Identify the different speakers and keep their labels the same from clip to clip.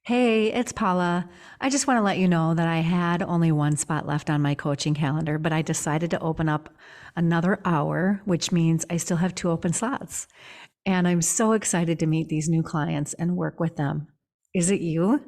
Speaker 1: Hey, it's Paula. I just want to let you know that I had only one spot left on my coaching calendar, but I decided to open up another hour, which means I still have two open slots. And I'm so excited to meet these new clients and work with them. Is it you?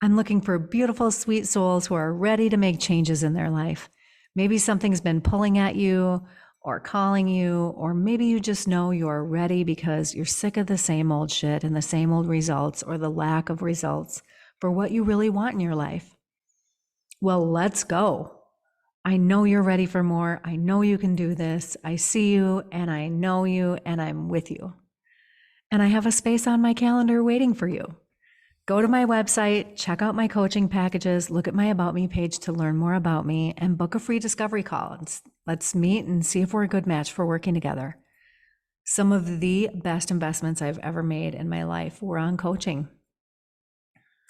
Speaker 1: I'm looking for beautiful, sweet souls who are ready to make changes in their life. Maybe something's been pulling at you or calling you, or maybe you just know you're ready because you're sick of the same old shit and the same old results or the lack of results for what you really want in your life. Well, let's go. I know you're ready for more. I know you can do this. I see you and I know you and I'm with you. And I have a space on my calendar waiting for you. Go to my website, check out my coaching packages, look at my About Me page to learn more about me, and book a free discovery call. Let's meet and see if we're a good match for working together. Some of the best investments I've ever made in my life were on coaching.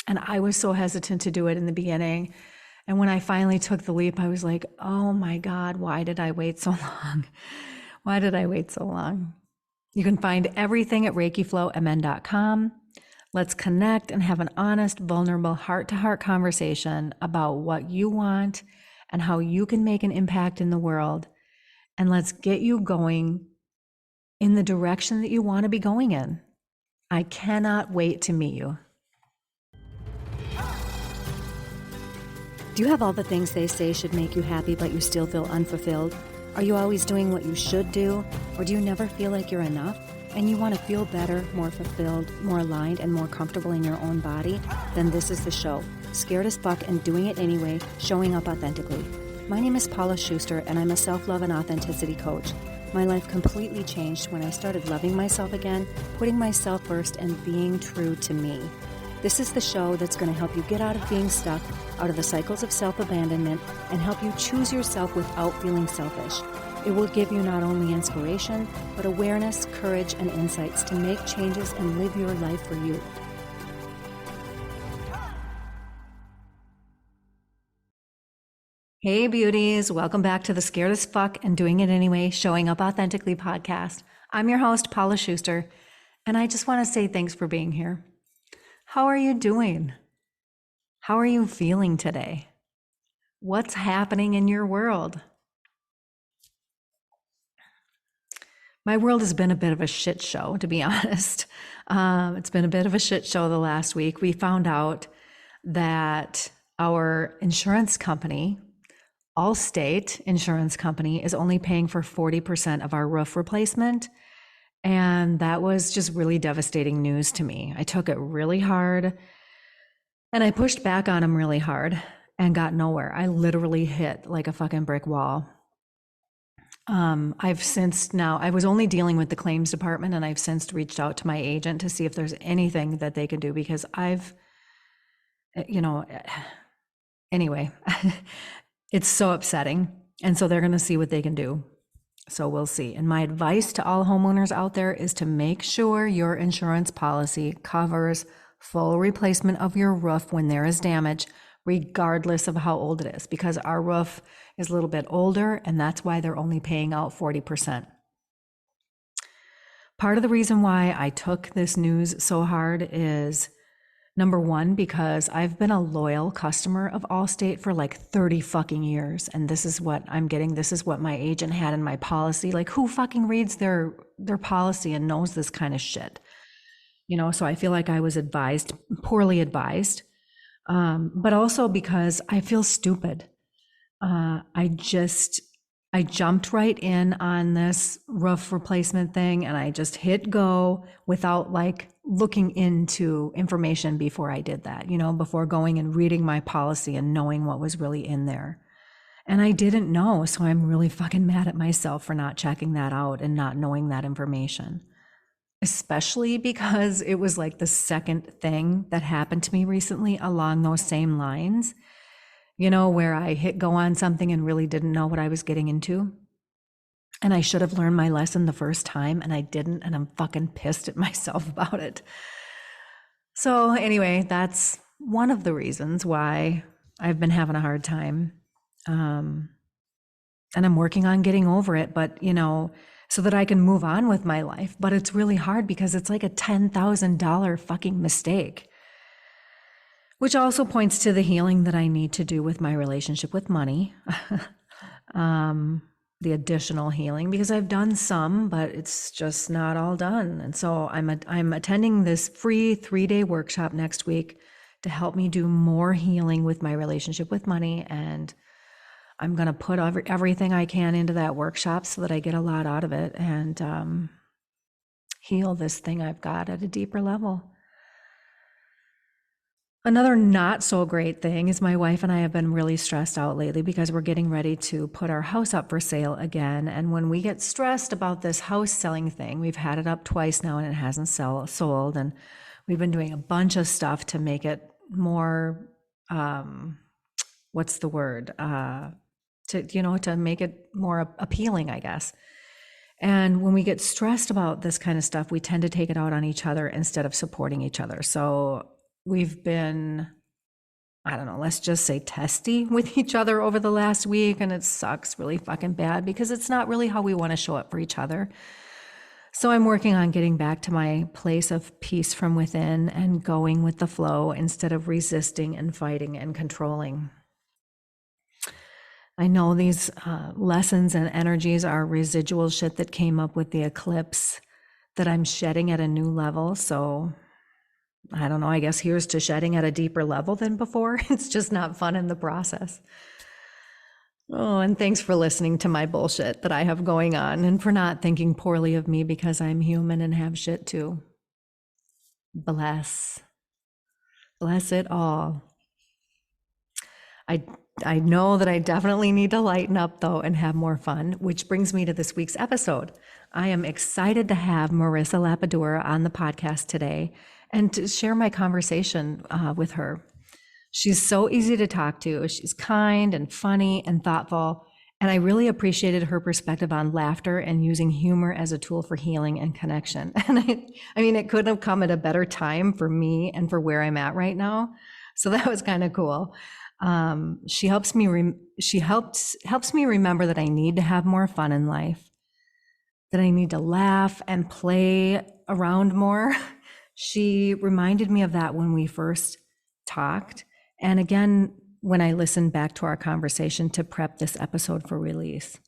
Speaker 1: And I was so hesitant to do it in the beginning. And when I finally took the leap, I was like, oh my God, why did I wait so long? Why did I wait so long? You can find everything at ReikiFlowMN.com. Let's connect and have an honest, vulnerable, heart-to-heart conversation about what you want and how you can make an impact in the world. And let's get you going in the direction that you want to be going in. I cannot wait to meet you.
Speaker 2: Do you have all the things they say should make you happy, but you still feel unfulfilled? Are you always doing what you should do? Or do you never feel like you're enough? And you want to feel better, more fulfilled, more aligned, and more comfortable in your own body? Then this is the show. Scared as fuck and doing it anyway, showing up authentically. My name is Paula Schuster, and I'm a self-love and authenticity coach. My life completely changed when I started loving myself again, putting myself first, and being true to me. This is the show that's going to help you get out of being stuck, out of the cycles of self-abandonment, and help you choose yourself without feeling selfish. It will give you not only inspiration, but awareness, courage, and insights to make changes and live your life for you.
Speaker 1: Hey beauties, welcome back to the Scared as Fuck and Doing It Anyway, Showing Up Authentically podcast. I'm your host, Paula Schuster, and I just want to say thanks for being here. How are you doing? How are you feeling today? What's happening in your world? My world has been a bit of a shit show, to be honest. It's been a bit of a shit show the last week. We found out that our insurance company, Allstate Insurance Company, is only paying for 40% of our roof replacement. And that was just really devastating news to me. I took it really hard and I pushed back on them really hard and got nowhere. I literally hit like a fucking brick wall. I was only dealing with the claims department, and I've since reached out to my agent to see if there's anything that they can do, because anyway, it's so upsetting. And so they're going to see what they can do. So we'll see. And my advice to all homeowners out there is to make sure your insurance policy covers full replacement of your roof when there is damage, regardless of how old it is, because our roof is a little bit older, and that's why they're only paying out 40%. Part of the reason why I took this news so hard is, number one, because I've been a loyal customer of Allstate for like 30 fucking years, and this is what I'm getting. This is what my agent had in my policy. Like, who fucking reads their policy and knows this kind of shit? So I feel like I was poorly advised. But also because I feel stupid. I jumped right in on this roof replacement thing, and I just hit go without like looking into information before I did that, before going and reading my policy and knowing what was really in there. And I didn't know, so I'm really fucking mad at myself for not checking that out and not knowing that information. Especially because it was like the second thing that happened to me recently along those same lines, where I hit go on something and really didn't know what I was getting into. And I should have learned my lesson the first time, and I didn't, and I'm fucking pissed at myself about it. So anyway, that's one of the reasons why I've been having a hard time. And I'm working on getting over it, but so that I can move on with my life. But it's really hard because it's like a $10,000 fucking mistake. which also points to the healing that I need to do with my relationship with money. um, the additional healing, because I've done some, but it's just not all done. And so I'm attending this free 3-day workshop next week to help me do more healing with my relationship with money. And I'm going to put everything I can into that workshop so that I get a lot out of it and heal this thing I've got at a deeper level. Another not so great thing is my wife and I have been really stressed out lately because we're getting ready to put our house up for sale again. And when we get stressed about this house selling thing, we've had it up twice now and it hasn't sold. And we've been doing a bunch of stuff to make it more, what's the word? To make it more appealing, I guess. And when we get stressed about this kind of stuff, we tend to take it out on each other instead of supporting each other. So we've been, I don't know, let's just say testy with each other over the last week. And it sucks really fucking bad because it's not really how we want to show up for each other. So I'm working on getting back to my place of peace from within and going with the flow instead of resisting and fighting and controlling. I know these lessons and energies are residual shit that came up with the eclipse that I'm shedding at a new level. So I don't know, I guess here's to shedding at a deeper level than before. It's just not fun in the process. Oh, and thanks for listening to my bullshit that I have going on and for not thinking poorly of me because I'm human and have shit too. Bless it all. I know that I definitely need to lighten up though and have more fun, which brings me to this week's episode. I am excited to have Marissa Lapadura on the podcast today and to share my conversation with her. She's so easy to talk to. She's kind and funny and thoughtful. And I really appreciated her perspective on laughter and using humor as a tool for healing and connection. And I mean, it couldn't have come at a better time for me and for where I'm at right now. So that was kind of cool. She helps me remember that I need to have more fun in life, that I need to laugh and play around more. She reminded me of that when we first talked. And again, when I listened back to our conversation to prep this episode for release.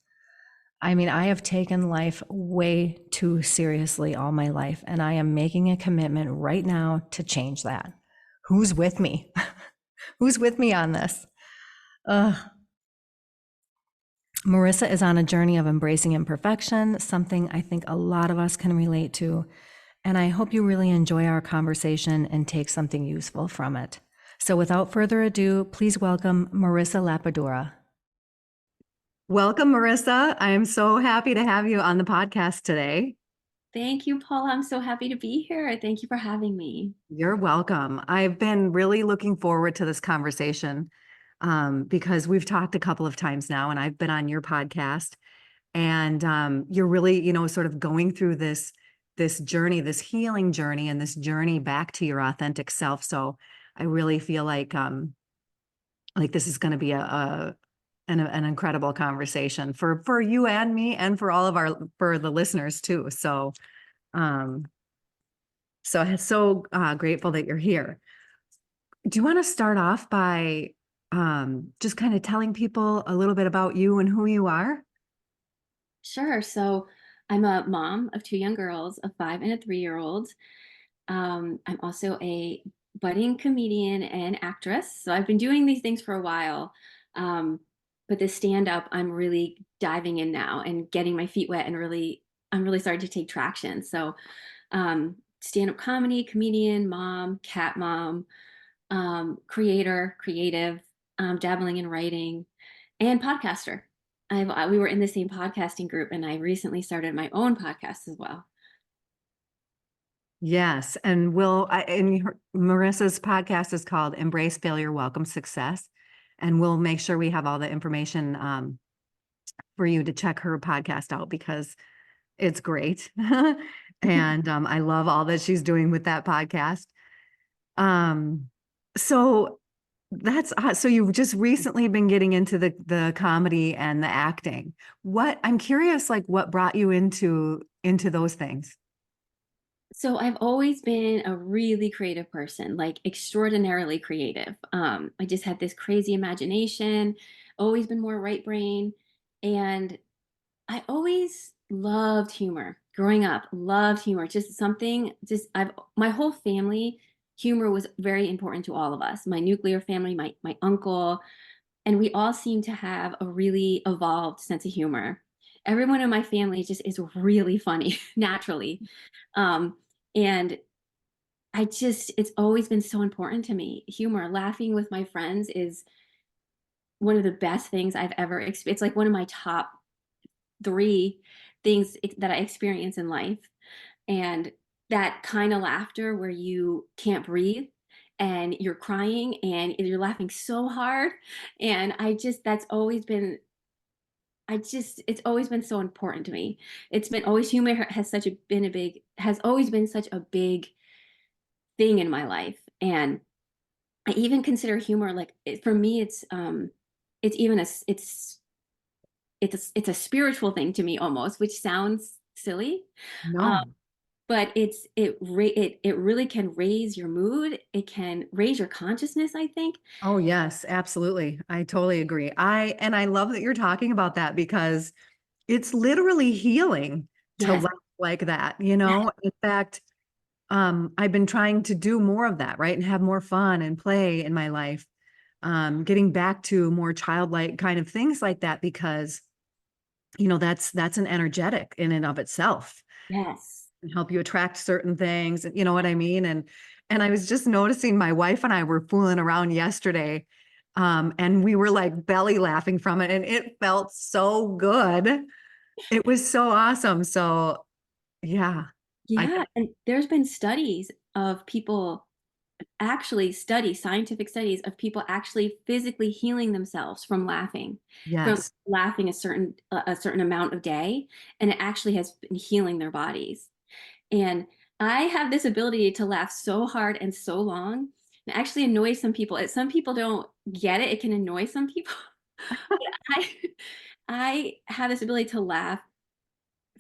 Speaker 1: I mean, I have taken life way too seriously all my life, and I am making a commitment right now to change that. Who's with me? Who's with me on this? Marissa is on a journey of embracing imperfection, something I think a lot of us can relate to. And I hope you really enjoy our conversation and take something useful from it. So without further ado, please welcome Marissa Lapadura. Welcome, Marissa. I am so happy to have you on the podcast today.
Speaker 3: Thank you, Paula. I'm so happy to be here. Thank you for having me.
Speaker 1: You're welcome. I've been really looking forward to this conversation because we've talked a couple of times now and I've been on your podcast and you're really, sort of going through this journey, this healing journey and this journey back to your authentic self. So I really feel like this is going to be an incredible conversation for you and me and for for the listeners too. So grateful that you're here. Do you want to start off by just kind of telling people a little bit about you and who you are?
Speaker 3: Sure. So I'm a mom of 2 young girls, a 5 and a 3-year-old. I'm also a budding comedian and actress. So I've been doing these things for a while. But the stand-up, I'm really diving in now and getting my feet wet and I'm really starting to take traction. So stand-up comedy, comedian, mom, cat mom, creator, creative, dabbling in writing, and podcaster. We were in the same podcasting group, and I recently started my own podcast as well.
Speaker 1: Yes, and Marissa's podcast is called Embrace Failure, Welcome Success, and we'll make sure we have all the information for you to check her podcast out because it's great, and I love all that she's doing with that podcast. So you've just recently been getting into the comedy and the acting. I'm curious, like what brought you into those things?
Speaker 3: So I've always been a really creative person, like extraordinarily creative. I just had this crazy imagination, always been more right brain. And I always loved humor. Growing up, loved humor. Just something, just I've my whole family, humor was very important to all of us. My nuclear family, my uncle, and we all seem to have a really evolved sense of humor. Everyone in my family just is really funny naturally. Um, and it's always been so important to me. Humor, laughing with my friends is one of the best things I've ever experienced. It's like one of my top three things that I experience in life. And that kind of laughter where you can't breathe and you're crying and you're laughing so hard. And that's always been, it's always been so important to me. It's been always, humor has always been such a big thing in my life. And I even consider humor like for me, it's even a it's a spiritual thing to me almost, which sounds silly, um,
Speaker 1: No.
Speaker 3: but it really can raise your mood. It can raise your consciousness, I think.
Speaker 1: Oh, yes, absolutely. I totally agree. I love that you're talking about that because it's literally healing to
Speaker 3: Yes,
Speaker 1: laugh like that,
Speaker 3: yes,
Speaker 1: In fact, I've been trying to do more of that, right? And have more fun and play in my life. Getting back to more childlike kind of things like that because, that's an energetic in and of itself.
Speaker 3: yes.
Speaker 1: And help you attract certain things. You know what I mean? And I was just noticing my wife and I were fooling around yesterday. And we were like belly laughing from it, and it felt so good. It was so awesome. So yeah, I
Speaker 3: Yeah, and there's been studies of people actually scientific studies of people actually physically healing themselves from
Speaker 1: yes,
Speaker 3: laughing a certain amount of day, and it actually has been healing their bodies. And I have this ability to laugh so hard and so long, and actually annoy some people. Some people don't get it. It can annoy some people. I I have this ability to laugh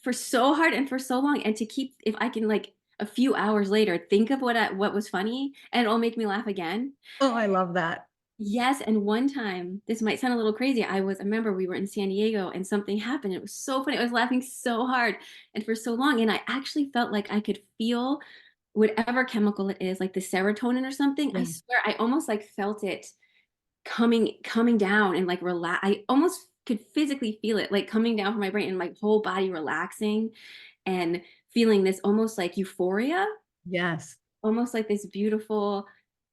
Speaker 3: for so hard and for so long, and to keep, if I can, like a few hours later think of what was funny, and it'll make me laugh again.
Speaker 1: oh, I love that.
Speaker 3: Yes, and one time, this might sound a little crazy. I remember we were in San Diego and something happened. It was so funny. I was laughing so hard and for so long. And I actually felt like I could feel whatever chemical it is, like the serotonin or something. I
Speaker 1: Yeah.
Speaker 3: swear, I almost like felt it coming down and like relax. I almost could physically feel it like coming down from my brain and my whole body relaxing and feeling this almost like euphoria,
Speaker 1: Yes.
Speaker 3: almost like this beautiful,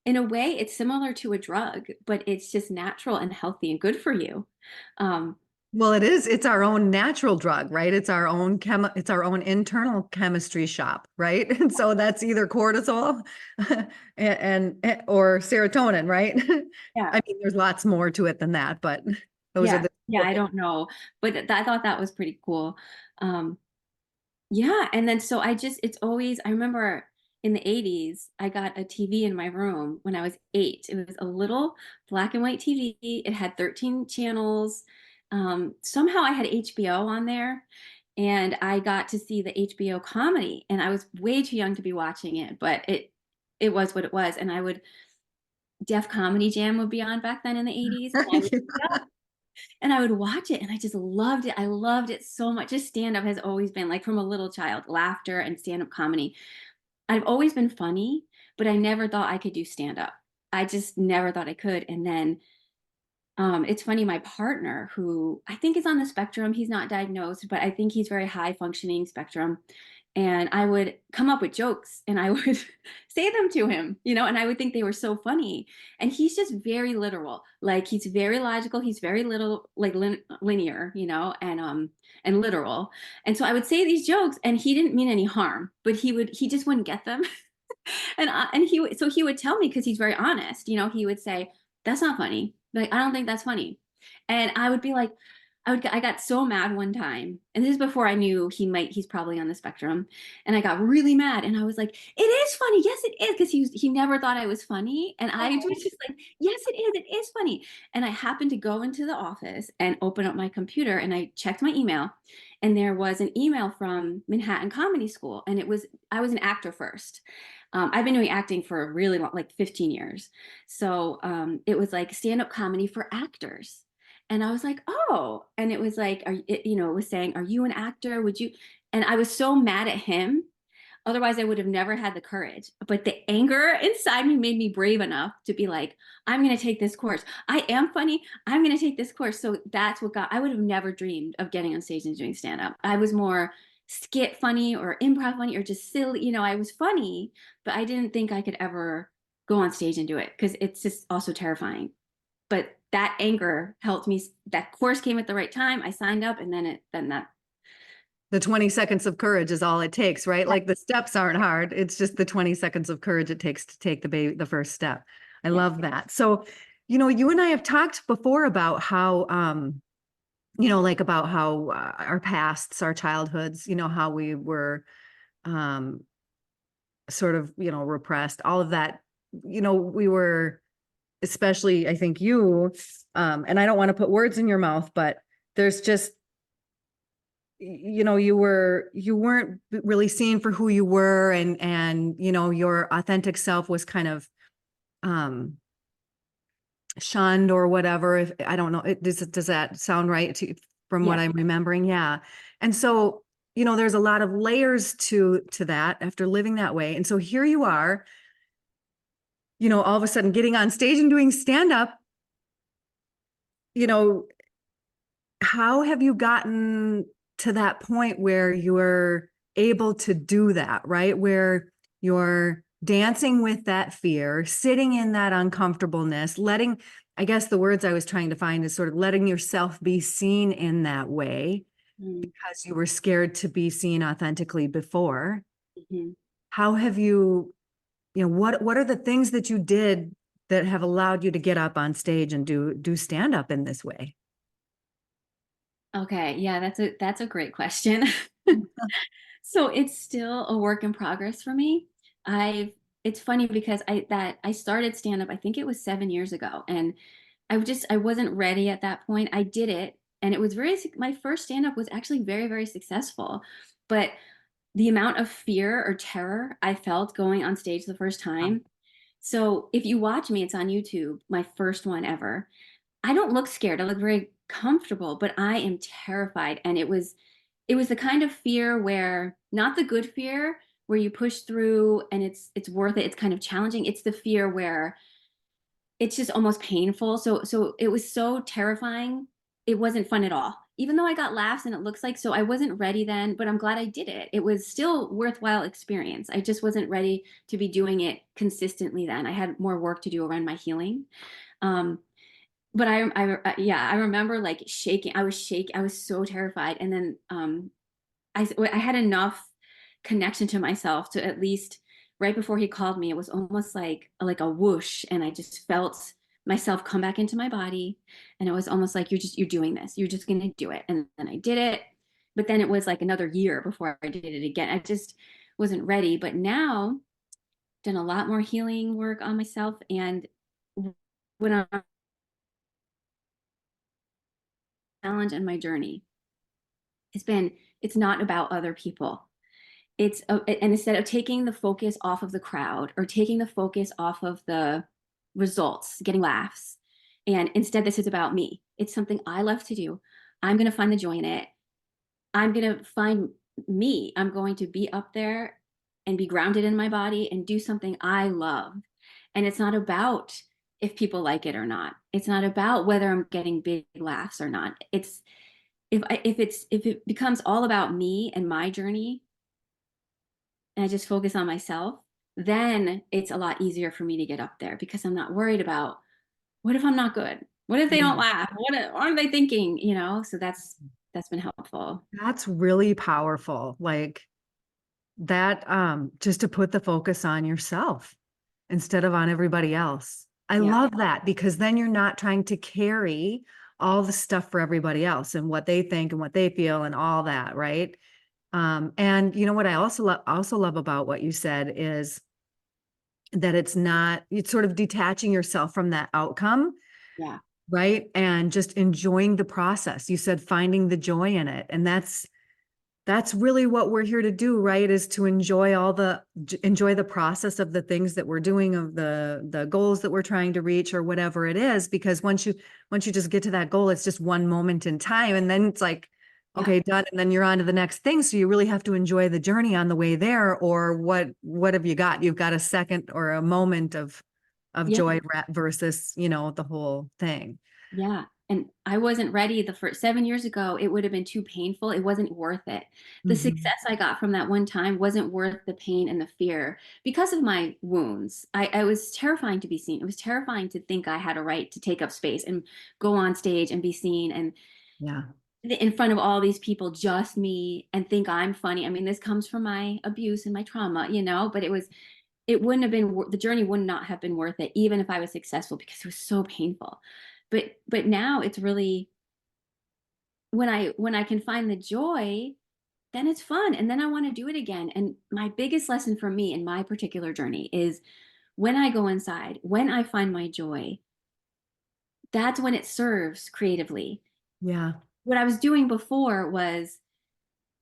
Speaker 3: in a way it's similar to a drug, but it's just natural and healthy and good for you. um
Speaker 1: Well, it is. It's our own natural drug, right? It's our own internal chemistry shop, right? And so that's either cortisol or serotonin, right?
Speaker 3: yeah,
Speaker 1: I mean, there's lots more to it than that, but those are
Speaker 3: yeah,
Speaker 1: the
Speaker 3: yeah, I don't know, but I thought that was pretty cool. um Yeah, and then so it's always, I remember in the 80s, I got a TV in my room when I was 8. It was a little black and white TV. It had 13 channels. Somehow I had HBO on there, and I got to see the HBO comedy, and I was way too young to be watching it, but it was what it was. And Def Comedy Jam would be on back then in the 80s, and I would watch it, and I just loved it. I loved it so much. Just stand up has always been, like, from a little child, laughter and stand up comedy. I've always been funny, but I never thought I could do stand up. I just never thought I could. And then it's funny, my partner, who I think is on the spectrum, he's not diagnosed, but I think he's very high functioning spectrum. And I would come up with jokes and I would say them to him, and I would think they were so funny. And he's just very literal. Like, he's very logical. He's very little, like, linear, and literal. And so I would say these jokes and he didn't mean any harm, but he just wouldn't get them. So he would tell me, because he's very honest, he would say, "That's not funny. Like, I don't think that's funny." And I got so mad one time, and this is before I knew he's probably on the spectrum. And I got really mad, and I was like, "It is funny, yes, it is," because he never thought I was funny, and I was just like, "Yes, it is funny." And I happened to go into the office and open up my computer, and I checked my email, and there was an email from Manhattan Comedy School, and I was an actor first. I've been doing acting for a really long, like 15 years. So it was like stand-up comedy for actors. And I was like, oh, and it was like, it was saying, are you an actor? Would you? And I was so mad at him. Otherwise, I would have never had the courage. But the anger inside me made me brave enough to be like, I'm going to take this course. I am funny. I'm going to take this course. So that's what I would have never dreamed of getting on stage and doing stand up. I was more skit funny or improv funny or just silly. I was funny, but I didn't think I could ever go on stage and do it because it's just also terrifying. But that anger helped me. That course came at the right time. I signed up, and then that.
Speaker 1: The 20 seconds of courage is all it takes, right? Like the steps aren't hard. It's just the 20 seconds of courage it takes to take the first step. I
Speaker 3: Yeah.
Speaker 1: love that. So, you and I have talked before about how, like about how our pasts, our childhoods, how we were sort of, repressed, all of that, we were, especially, I think you, and I don't want to put words in your mouth, but there's just, you weren't really seen for who you were, and your authentic self was kind of shunned or whatever. If I don't know, does that sound right from what
Speaker 3: Yeah.
Speaker 1: I'm remembering? Yeah. And so, there's a lot of layers to that after living that way. And so here you are, all of a sudden getting on stage and doing stand up. How have you gotten to that point where you're able to do that, right? Where you're dancing with that fear, sitting in that uncomfortableness, I guess the words I was trying to find is sort of letting yourself be seen in that way
Speaker 3: Mm-hmm.
Speaker 1: because you were scared to be seen authentically before.
Speaker 3: Mm-hmm.
Speaker 1: How have you, what are the things that you did that have allowed you to get up on stage and do stand up in this way?
Speaker 3: Okay, yeah, that's a great question. So it's still a work in progress for me. I've It's funny because I started stand up, I think it was 7 years ago, and I wasn't ready at that point. I did it, and it was my first stand up was actually very, very successful. But the amount of fear or terror I felt going on stage the first time. So if you watch me, it's on YouTube, my first one ever. I don't look scared. I look very comfortable, but I am terrified. And it was the kind of fear where, not the good fear where you push through and it's worth it. It's kind of challenging. It's the fear where it's just almost painful. So it was so terrifying. It wasn't fun at all. Even though I got laughs and it looks like, so I wasn't ready then, but I'm glad I did it. It was still worthwhile experience. I just wasn't ready to be doing it consistently then. I had more work to do around my healing. Um, but yeah, I remember like shaking. I was shaking. I was so terrified. And then I had enough connection to myself to, at least right before he called me, it was almost like a whoosh, and I just felt myself come back into my body, and it was almost like, you're doing this. You're just gonna do it. And then I did it. But then it was like another year before I did it again. I just wasn't ready. But now, done a lot more healing work on myself, and when I'm challenge and my journey, it's not about other people. And instead of taking the focus off of the crowd or taking the focus off of the results, getting laughs, and instead this is about me. It's something I love to do. I'm going to find the joy in it. I'm going to find me. I'm going to be up there and be grounded in my body and do something I love. And it's not about if people like it or not. It's not about whether I'm getting big laughs or not. It's if it becomes all about me and my journey, and I just focus on myself, then it's a lot easier for me to get up there because I'm not worried about, what if I'm not good? What if they don't laugh? What are they thinking? So that's been helpful.
Speaker 1: That's really powerful. Like that, just to put the focus on yourself instead of on everybody else. I
Speaker 3: Yeah.
Speaker 1: love that, because then you're not trying to carry all the stuff for everybody else and what they think and what they feel and all that, right? And you know what I also love about what you said is that it's sort of detaching yourself from that outcome,
Speaker 3: Yeah.
Speaker 1: right? And just enjoying the process. You said finding the joy in it. And that's really what we're here to do, right? Is to enjoy the process of the things that we're doing, of the goals that we're trying to reach or whatever it is. Because once you just get to that goal, it's just one moment in time. And then it's like,
Speaker 3: Yeah.
Speaker 1: okay, done. And then you're on to the next thing. So you really have to enjoy the journey on the way there. Or what have you got? You've got a second or a moment of
Speaker 3: Yeah.
Speaker 1: joy versus, the whole thing.
Speaker 3: Yeah. And I wasn't ready the first 7 years ago. It would have been too painful. It wasn't worth it. The
Speaker 1: Mhm.
Speaker 3: success I got from that one time wasn't worth the pain and the fear because of my wounds. I was terrifying to be seen. It was terrifying to think I had a right to take up space and go on stage and be seen and
Speaker 1: Yeah.
Speaker 3: in front of all these people, just me, and think I'm funny. I mean, this comes from my abuse and my trauma, but it wouldn't have been the journey would not have been worth it even if I was successful because it was so painful. But now it's really when I can find the joy, then it's fun and then I want to do it again. And my biggest lesson for me in my particular journey is when I go inside, when I find my joy, that's when it serves creatively.
Speaker 1: Yeah.
Speaker 3: What I was doing before was,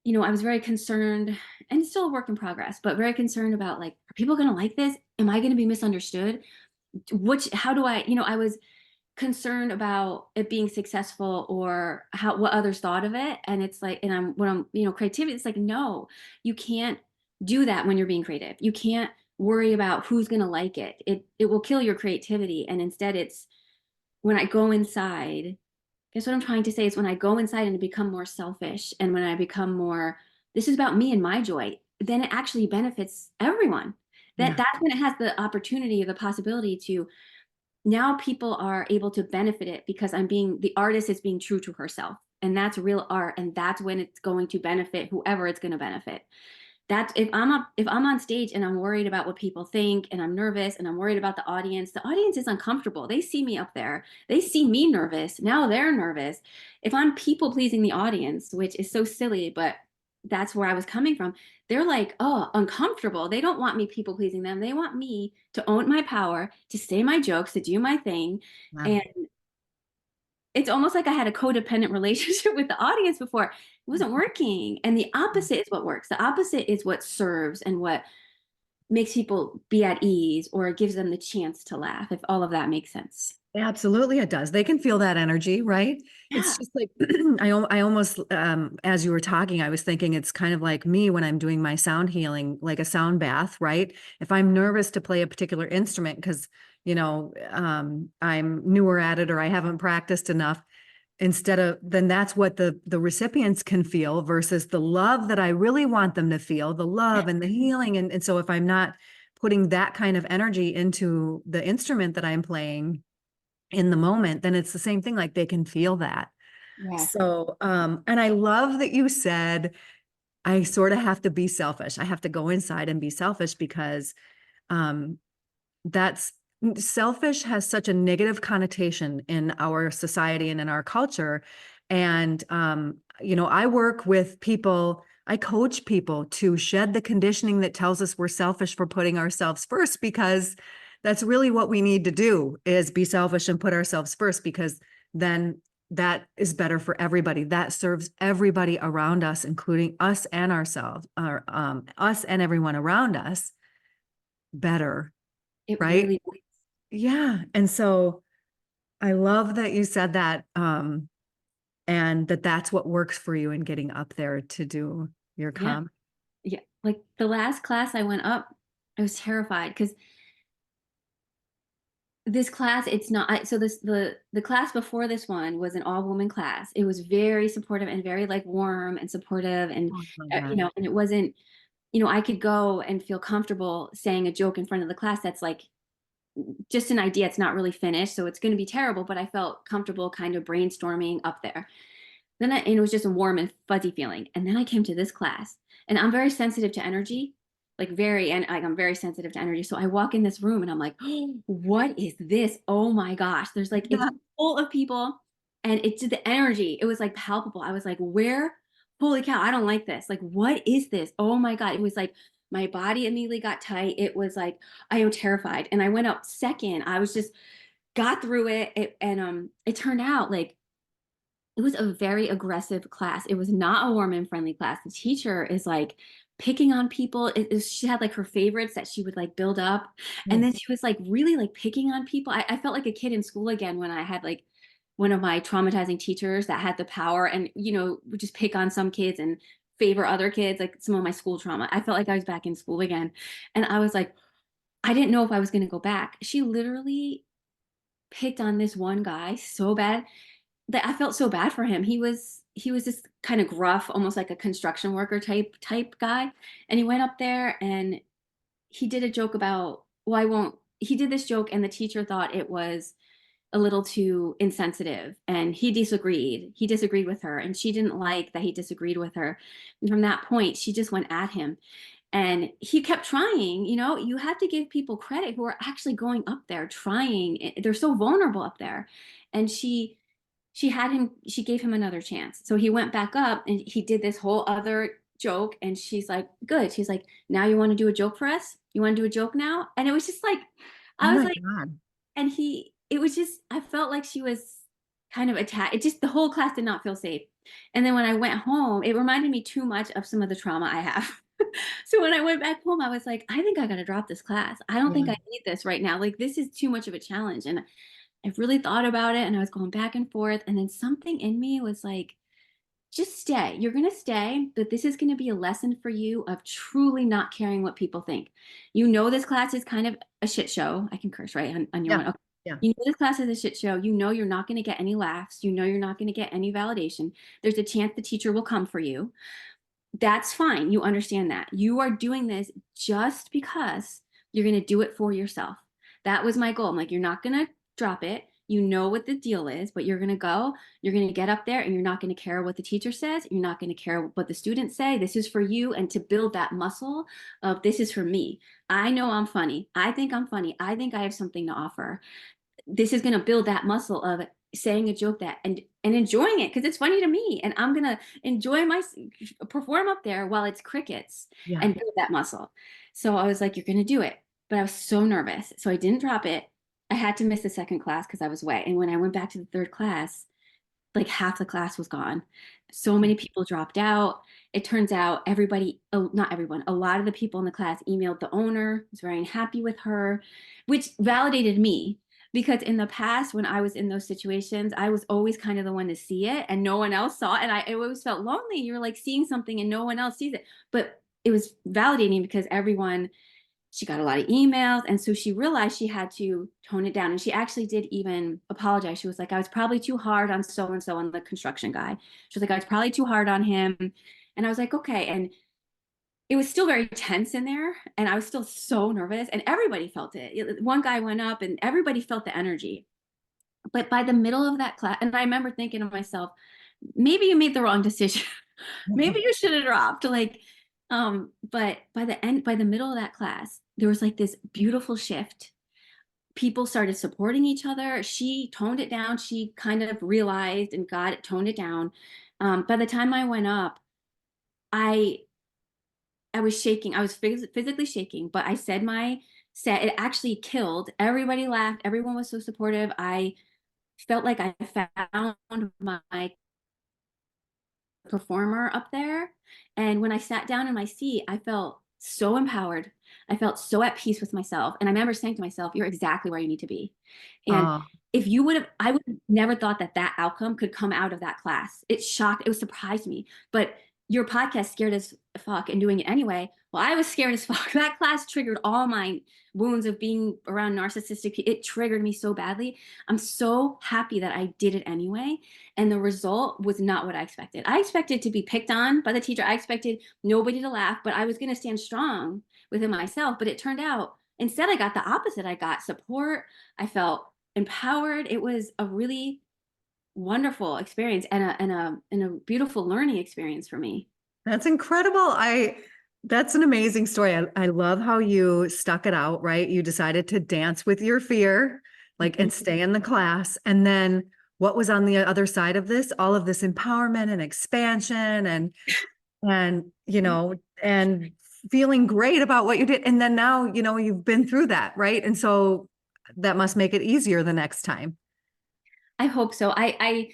Speaker 3: I was very concerned and still a work in progress, but very concerned about like, are people going to like this? Am I going to be misunderstood? How do I was concerned about it being successful or what others thought of it. And it's like, and when I'm, creativity, it's like, no, you can't do that when you're being creative. You can't worry about who's going to like it. It will kill your creativity. And instead it's when I go inside, guess what I'm trying to say is when I go inside and become more selfish and when I become more, this is about me and my joy, then it actually benefits everyone.
Speaker 1: Yeah.
Speaker 3: That's when it has the opportunity or the possibility to now people are able to benefit it because the artist is being true to herself. And that's real art. And that's when it's going to benefit whoever it's going to benefit. That's if I'm on stage and I'm worried about what people think and I'm nervous and I'm worried about the audience is uncomfortable. They see me up there. They see me nervous. Now they're nervous. If I'm people pleasing the audience, which is so silly, but that's where I was coming from. They're like, oh, uncomfortable. They don't want me people pleasing them. They want me to own my power, to say my jokes, to do my thing.
Speaker 1: Wow.
Speaker 3: And it's almost like I had a codependent relationship with the audience before. It wasn't working. And the opposite is what works. The opposite is what serves and what makes people be at ease or gives them the chance to laugh, if all of that makes sense.
Speaker 1: Absolutely, it does. They can feel that energy, right? It's
Speaker 3: Yeah.
Speaker 1: just like I almost, as you were talking, I was thinking it's kind of like me when I'm doing my sound healing, like a sound bath, right? If I'm nervous to play a particular instrument because, I'm newer at it or I haven't practiced enough, then that's what the recipients can feel versus the love that I really want them to feel, the love and the healing. And so if I'm not putting that kind of energy into the instrument that I'm playing in the moment, then it's the same thing. Like they can feel that.
Speaker 3: Yes.
Speaker 1: So, and I love that you said, I sort of have to be selfish. I have to go inside and be selfish because, that's selfish has such a negative connotation in our society and in our culture. And, I work with people, I coach people to shed the conditioning that tells us we're selfish for putting ourselves first, because that's really what we need to do is be selfish and put ourselves first, because then that is better for everybody. That serves everybody around us, including us and ourselves, or us and everyone around us better,
Speaker 3: It
Speaker 1: right?
Speaker 3: really,
Speaker 1: Yeah. And so I love that you said that, and that's what works for you in getting up there to do your
Speaker 3: yeah.
Speaker 1: comp.
Speaker 3: Yeah. Like the last class I went up, I was terrified because this class, it's not, so the class before this one was an all woman class. It was very supportive and very like warm and supportive. And,
Speaker 1: Oh my God.
Speaker 3: and it wasn't, I could go and feel comfortable saying a joke in front of the class that's like just an idea. It's not really finished. So it's going to be terrible, but I felt comfortable kind of brainstorming up there. And it was just a warm and fuzzy feeling. And then I came to this class and I'm very sensitive to energy, like I'm very sensitive to energy. So I walk in this room and I'm like, oh, what is this? Oh my gosh. There's like, it's
Speaker 1: Yeah.
Speaker 3: full of people. And it did the energy. It was like palpable. I was like, where? Holy cow, I don't like this. Like, what is this? Oh my God. It was like my body immediately got tight. It was like, I am terrified. And I went up second. I was just got through it. It turned out like it was a very aggressive class. It was not a warm and friendly class. The teacher is like picking on people. She had like her favorites that she would like build up. And then she was like really like picking on people. I felt like a kid in school again when I had like one of my traumatizing teachers that had the power and, would just pick on some kids and favor other kids, like some of my school trauma. I felt like I was back in school again. And I was like, I didn't know if I was going to go back. She literally picked on this one guy so bad that I felt so bad for him. He was this kind of gruff, almost like a construction worker type guy. And he went up there and he did a joke about, well, I won't, he did this joke and the teacher thought it was a little too insensitive and he disagreed. He disagreed with her and she didn't like that he disagreed with her. And from that point, she just went at him. And he kept trying. You have to give people credit who are actually going up there trying. They're so vulnerable up there. And she gave him another chance. So he went back up and he did this whole other joke. And she's like, good. She's like, now you want to do a joke for us? You want to do a joke now? And it was just like,
Speaker 1: Oh
Speaker 3: I was
Speaker 1: my
Speaker 3: like,
Speaker 1: God.
Speaker 3: and it was just, I felt like she was kind of attacked. It just, the whole class did not feel safe. And then when I went home, it reminded me too much of some of the trauma I have. So when I went back home, I was like, I think I got to drop this class. I don't think
Speaker 1: Yeah.
Speaker 3: I need this right now. Like, this is too much of a challenge. And I really thought about it and I was going back and forth. And then something in me was like, just stay. You're going to stay, but this is going to be a lesson for you of truly not caring what people think. This class is kind of a shit show. I can curse, right? On your
Speaker 1: Yeah.
Speaker 3: one. Okay.
Speaker 1: Yeah.
Speaker 3: This class is a shit show. You're not going to get any laughs. You're not going to get any validation. There's a chance the teacher will come for you. That's fine. You understand that. You are doing this just because you're going to do it for yourself. That was my goal. I'm like, you're not going to drop it. You know what the deal is, but you're going to go, you're going to get up there and you're not going to care what the teacher says. You're not going to care what the students say. This is for you. And to build that muscle of this is for me. I know I'm funny. I think I'm funny. I think I have something to offer. This is going to build that muscle of saying a joke that and enjoying it because it's funny to me and I'm going to enjoy my perform up there while it's crickets
Speaker 1: Yeah.
Speaker 3: and build that muscle. So I was like, you're going to do it. But I was so nervous. So I didn't drop it. I had to miss the second class because I was away. And when I went back to the third class, like half the class was gone. So many people dropped out. It turns out not everyone, a lot of the people in the class emailed the owner, was very unhappy with her, which validated me because in the past, when I was in those situations, I was always kind of the one to see it and no one else saw it. And I always felt lonely. You're like seeing something and no one else sees it. But it was validating because she got a lot of emails. And so she realized she had to tone it down. And she actually did even apologize. She was like, I was probably too hard on so-and-so, on the construction guy. She was like, I was probably too hard on him. And I was like, okay. And it was still very tense in there. And I was still so nervous. And everybody felt it. One guy went up and everybody felt the energy. But by the middle of that class, and I remember thinking to myself, maybe you made the wrong decision. Maybe you should have dropped. But by the middle of that class, there was like this beautiful shift. People started supporting each other. She toned it down. She kind of realized and toned it down. By the time I went up, I was shaking. I was physically shaking, but I said my set. It actually killed. Everybody laughed. Everyone was so supportive. I felt like I found my performer up there. And when I sat down in my seat, I felt so empowered. I felt so at peace with myself. And I remember saying to myself, you're exactly where you need to be. And
Speaker 1: Oh,
Speaker 3: I would have never thought that outcome could come out of that class. It surprised me. But your podcast scared as fuck and doing it anyway. Well, I was scared as fuck. That class triggered all my wounds of being around narcissistic people. It triggered me so badly. I'm so happy that I did it anyway. And the result was not what I expected. I expected to be picked on by the teacher. I expected nobody to laugh, but I was going to stand strong within myself. But it turned out instead I got the opposite. I got support. I felt empowered. It was a really wonderful experience and a beautiful learning experience for me.
Speaker 1: that's incredible. That's an amazing story. I love how you stuck it out, right? You decided to dance with your fear, like, and stay in the class. And then what was on the other side of this, all of this empowerment and expansion and, and feeling great about what you did. And then now, you've been through that, right? And so that must make it easier the next time.
Speaker 3: I hope so. I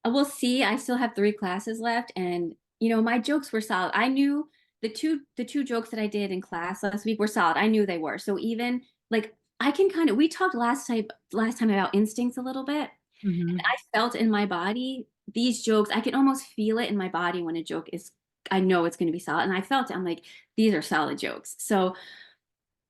Speaker 3: will see. I still have 3 classes left, and my jokes were solid. I knew the two jokes that I did in class last week were solid. I knew they were. So even like I can kind of we talked last time about instincts a little bit.
Speaker 1: Mhm.
Speaker 3: I felt in my body these jokes. I can almost feel it in my body when a joke is. I know it's going to be solid, and I felt it. I'm like, these are solid jokes. So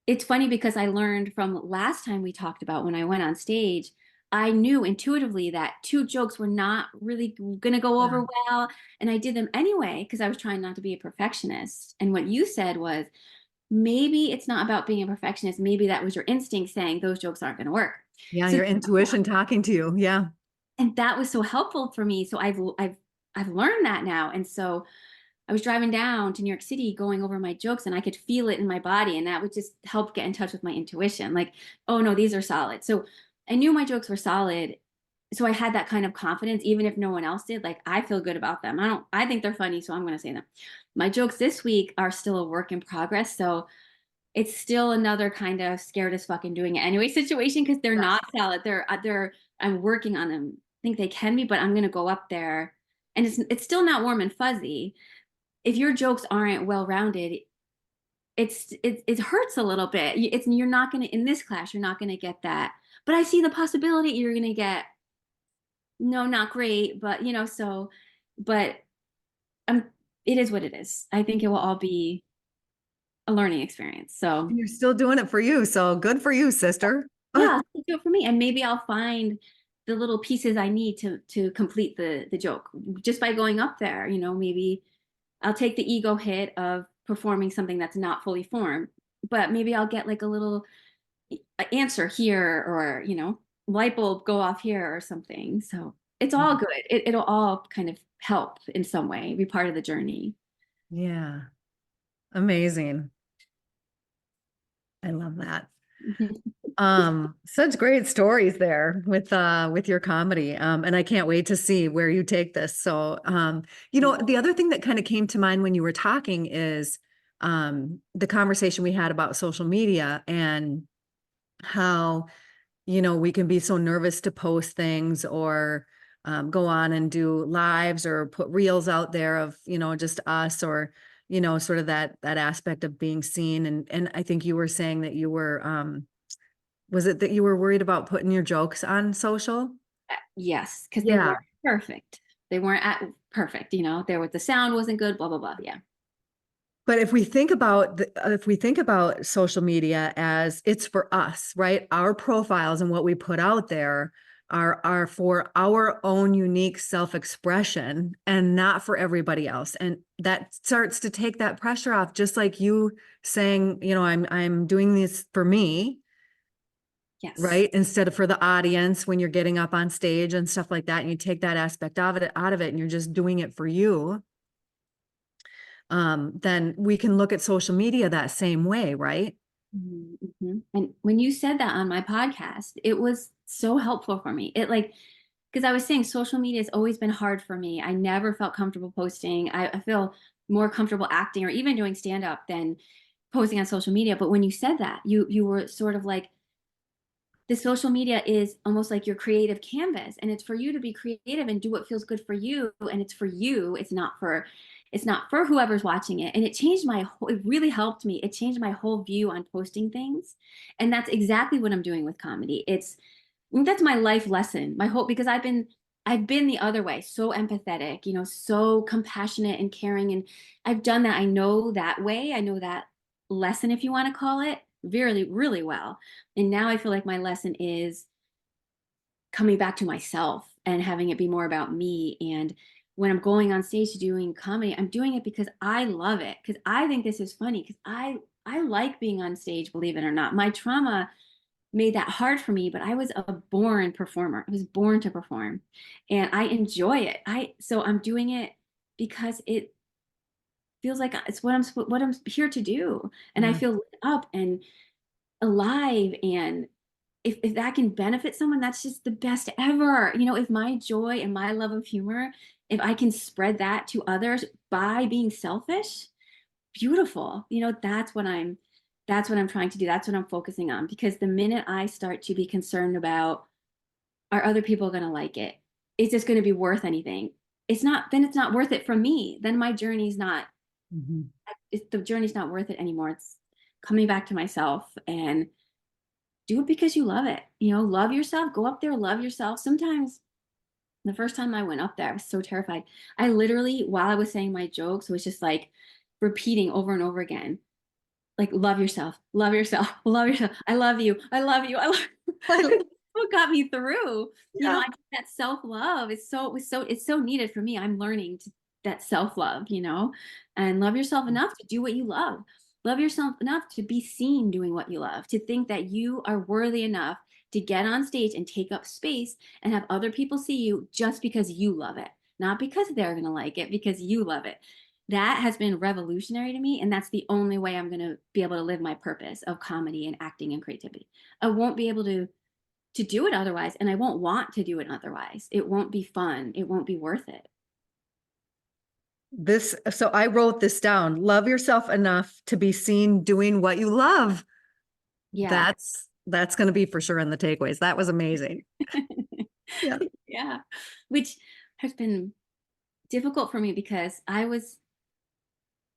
Speaker 3: it's funny because I learned from last time we talked about when I went on stage, I knew intuitively that 2 jokes were not really going to go
Speaker 1: Yeah.
Speaker 3: over well. And I did them anyway because I was trying not to be a perfectionist. And what you said was maybe it's not about being a perfectionist. Maybe that was your instinct saying those jokes aren't going to work.
Speaker 1: Yeah.
Speaker 3: So,
Speaker 1: Your intuition talking to you. Yeah.
Speaker 3: and that was so helpful for me. So I've learned that now. And so I was driving down to New York City going over my jokes and I could feel it in my body. And that would just help get in touch with my intuition. Like, oh no, these are solid. So I knew my jokes were solid. So I had that kind of confidence, even if no one else did. Like, I feel good about them. I think they're funny. So I'm going to say them. My jokes this week are still a work in progress. So it's still another kind of scared as fucking doing it anyway situation because they're not solid. I'm working on them. I think they can be, but I'm going to go up there and it's still not warm and fuzzy. If your jokes aren't well rounded, it hurts a little bit. You're not gonna in this class, you're not gonna get that. But I see the possibility you're gonna get no, not great, but but um, it is what it is. I think it will all be a learning experience. So
Speaker 1: And you're still doing it for you. So good for you, sister.
Speaker 3: yeah, do it for me, and maybe I'll find the little pieces I need to complete the joke just by going up there. Maybe I'll take the ego hit of performing something that's not fully formed, but maybe I'll get like a little answer here or, light bulb go off here or something. So it's all good. It'll all kind of help in some way, be part of the journey.
Speaker 1: Yeah. Amazing. I love that. Such great stories there with your comedy. And I can't wait to see where you take this. So, the other thing that kind of came to mind when you were talking is the conversation we had about social media and how, we can be so nervous to post things or go on and do lives or put reels out there of, just us or, sort of that aspect of being seen. And I think you were saying that you were was it that you were worried about putting your jokes on social?
Speaker 3: Yes, because they
Speaker 1: Yeah.
Speaker 3: weren't perfect. They weren't perfect. The sound wasn't good, blah, blah, blah. Yeah.
Speaker 1: But if we think about social media as it's for us, right? Our profiles and what we put out there are for our own unique self-expression and not for everybody else. And that starts to take that pressure off, just like you saying, I'm doing this for me,
Speaker 3: Yes.
Speaker 1: right? Instead of for the audience when you're getting up on stage and stuff like that. And you take that aspect of it out of it and you're just doing it for you. Then we can look at social media that same way, right?
Speaker 3: Mm-hmm. And when you said that on my podcast, it was so helpful for me. Because I was saying social media has always been hard for me. I never felt comfortable posting. I feel more comfortable acting or even doing stand up than posting on social media. But when you said that, you were sort of like, the social media is almost like your creative canvas, and it's for you to be creative and do what feels good for you, and it's for you. It's not for whoever's watching it. And it really helped me. It changed my whole view on posting things. And that's exactly what I'm doing with comedy. That's my life lesson. My hope, because I've been the other way, so empathetic, so compassionate and caring. And I've done that. I know that way. I know that lesson, if you want to call it, really, really well. And now I feel like my lesson is coming back to myself and having it be more about me. And when I'm going on stage doing comedy, I'm doing it because I love it, because I think this is funny, because I like being on stage, believe it or not. My trauma made that hard for me, but I was a born performer. I was born to perform and I enjoy it. So I'm doing it because it feels like it's what I'm here to do. And I
Speaker 1: Yeah.
Speaker 3: feel lit up and alive and if that can benefit someone, that's just the best ever. If my joy and my love of humor, if I can spread that to others by being selfish, beautiful. That's what I'm trying to do. That's what I'm focusing on. Because the minute I start to be concerned about, are other people going to like it? Is this going to be worth anything? Then it's not worth it for me. Then my journey's not,
Speaker 1: Mhm.
Speaker 3: the journey's not worth it anymore. It's coming back to myself and do it because you love it. Love yourself, go up there, love yourself. Sometimes the first time I went up there, I was so terrified. I literally, while I was saying my jokes, was just like repeating over and over again, like, love yourself, love yourself, love yourself. I love you. I love you. I love you. What got me through.
Speaker 1: Yeah.
Speaker 3: I that self-love is it's so needed for me. I'm learning that self-love, and love yourself enough to do what you love. Love yourself enough to be seen doing what you love, to think that you are worthy enough to get on stage and take up space and have other people see you just because you love it, not because they're going to like it, because you love it. That has been revolutionary to me, and that's the only way I'm going to be able to live my purpose of comedy and acting and creativity. I won't be able to do it otherwise, and I won't want to do it otherwise. It won't be fun. It won't be worth it.
Speaker 1: So I wrote this down. Love yourself enough to be seen doing what you love.
Speaker 3: Yeah.
Speaker 1: That's going to be for sure in the takeaways. That was amazing. Yeah.
Speaker 3: Yeah. Which has been difficult for me because I was,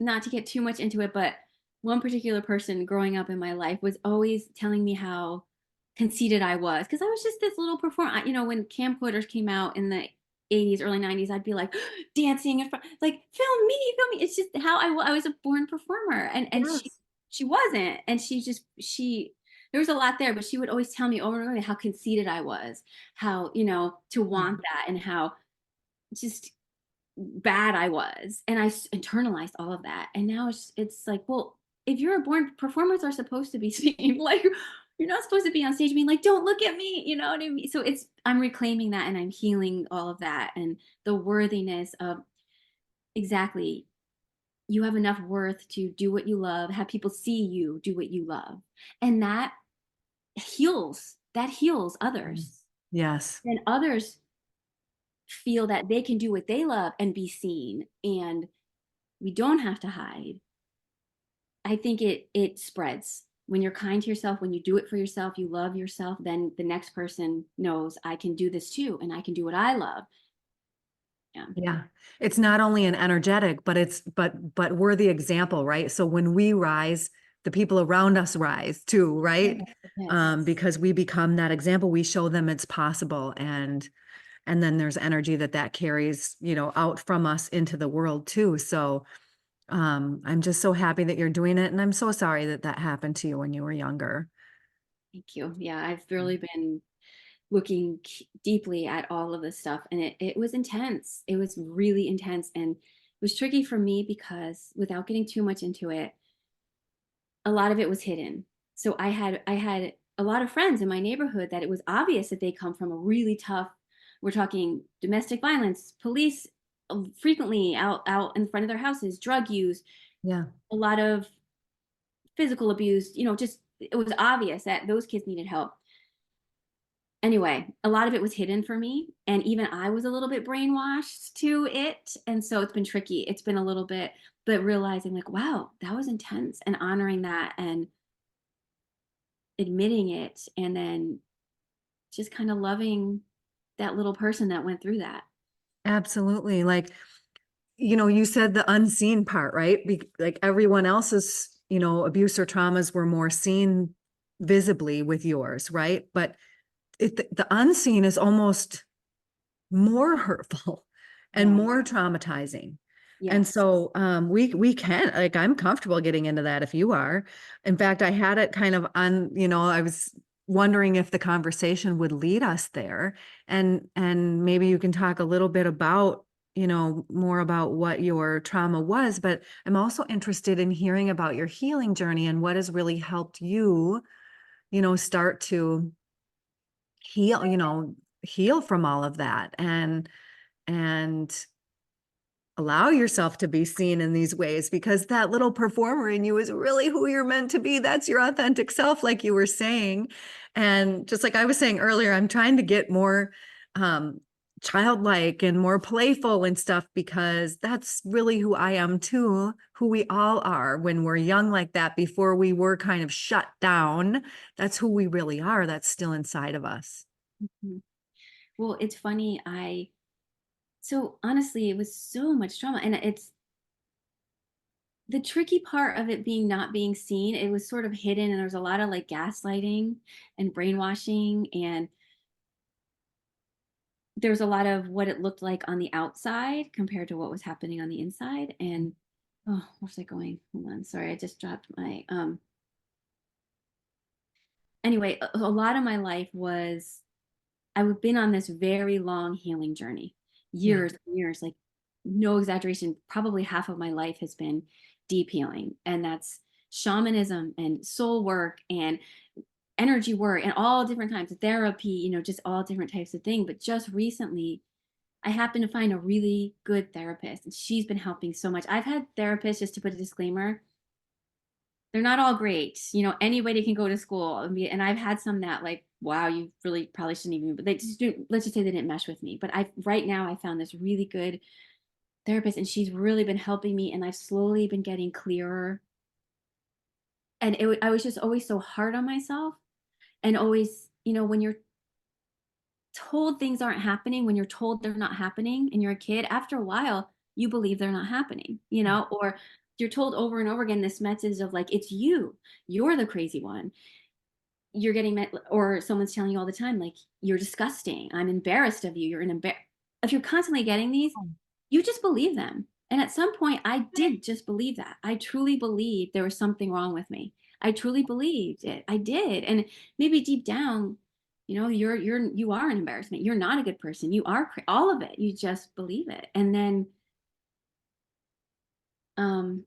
Speaker 3: not to get too much into it, but one particular person growing up in my life was always telling me how conceited I was because I was just this little performer. When camcorders came out in the 80s, early 90s, I'd be like dancing in front, like, film me, film me. It's just how I was a born performer, and
Speaker 1: Yes.
Speaker 3: she wasn't, and she there was a lot there, but she would always tell me over and over how conceited I was, how to want that, and how just bad I was. And I internalized all of that. And now it's like, well, if you're a born, performers are supposed to be seen. Like, you're not supposed to be on stage being like, don't look at me. You know what I mean? So I'm reclaiming that, and I'm healing all of that, and the worthiness of, exactly, you have enough worth to do what you love, have people see you do what you love. And that heals others.
Speaker 1: Yes.
Speaker 3: And others feel that they can do what they love and be seen, and we don't have to hide. I think it spreads. When you're kind to yourself, when you do it for yourself, you love yourself, then the next person knows, I can do this too, and I can do what I love. Yeah.
Speaker 1: Yeah. It's not only an energetic, but we're the example, right? So when we rise, the people around us rise too, right?
Speaker 3: Yes.
Speaker 1: Because we become that example, we show them it's possible, and then there's energy that carries, out from us into the world too. So I'm just so happy that you're doing it, and I'm so sorry that happened to you when you were younger.
Speaker 3: Thank you. Yeah, I've really been looking deeply at all of this stuff, and it was intense. It was really intense, and it was tricky for me because, without getting too much into it, a lot of it was hidden. So I had a lot of friends in my neighborhood that it was obvious that they come from a really tough, we're talking domestic violence, police frequently out in front of their houses, drug use,
Speaker 1: Yeah.
Speaker 3: a lot of physical abuse, just, it was obvious that those kids needed help. Anyway, a lot of it was hidden for me, and even I was a little bit brainwashed to it, and so it's been tricky. It's been a little bit, but realizing, like, wow, that was intense, and honoring that and admitting it, and then just kind of loving that little person that went through that.
Speaker 1: Absolutely. Like, you said the unseen part, right? Like everyone else's, abuse or traumas were more seen visibly with yours, right? But the unseen is almost more hurtful and
Speaker 3: Yeah.
Speaker 1: more traumatizing. And
Speaker 3: Yes.
Speaker 1: so we can, like, I'm comfortable getting into that if you are. In fact, I had it kind of on, I was wondering if the conversation would lead us there, and maybe you can talk a little bit about, more about what your trauma was, but I'm also interested in hearing about your healing journey and what has really helped you, start to heal, heal from all of that, and allow yourself to be seen in these ways, because that little performer in you is really who you're meant to be. That's your authentic self, like you were saying. And just like I was saying earlier, I'm trying to get more childlike and more playful and stuff, because that's really who I am too, who we all are when we're young like that, before we were kind of shut down. That's who we really are. That's still inside of us.
Speaker 3: Mhm. Well, it's funny. So honestly, it was so much trauma. And it's the tricky part of it being not being seen. It was sort of hidden, and there was a lot of like gaslighting and brainwashing. And there was a lot of what it looked like on the outside compared to what was happening on the inside. And oh, where's I going? Hold on. Sorry, I just dropped my anyway, a lot of my life was I've been on this very long healing journey,
Speaker 1: Yeah.
Speaker 3: years and years, like no exaggeration. Probably half of my life has been deep healing, and that's shamanism and soul work and energy work and all different types of therapy, just all different types of things. But just recently, I happened to find a really good therapist, and she's been helping so much. I've had therapists, just to put a disclaimer, they're not all great. Anybody can go to school and I've had some that like, wow, you really probably shouldn't even, but they just do, let's just say they didn't mesh with me. But right now I found this really good therapist, and she's really been helping me, and I've slowly been getting clearer. And I was just always so hard on myself, and always, when you're told things aren't happening, when you're told they're not happening and you're a kid, after a while, you believe they're not happening, or you're told over and over again this message of like, it's you're the crazy one. You're getting met, or someone's telling you all the time, like, you're disgusting. I'm embarrassed of you. If you're constantly getting these, you just believe them. And at some point, I did just believe that. I truly believed there was something wrong with me. I truly believed it. I did. And maybe deep down, you are an embarrassment. You're not a good person. You are all of it. You just believe it. And then um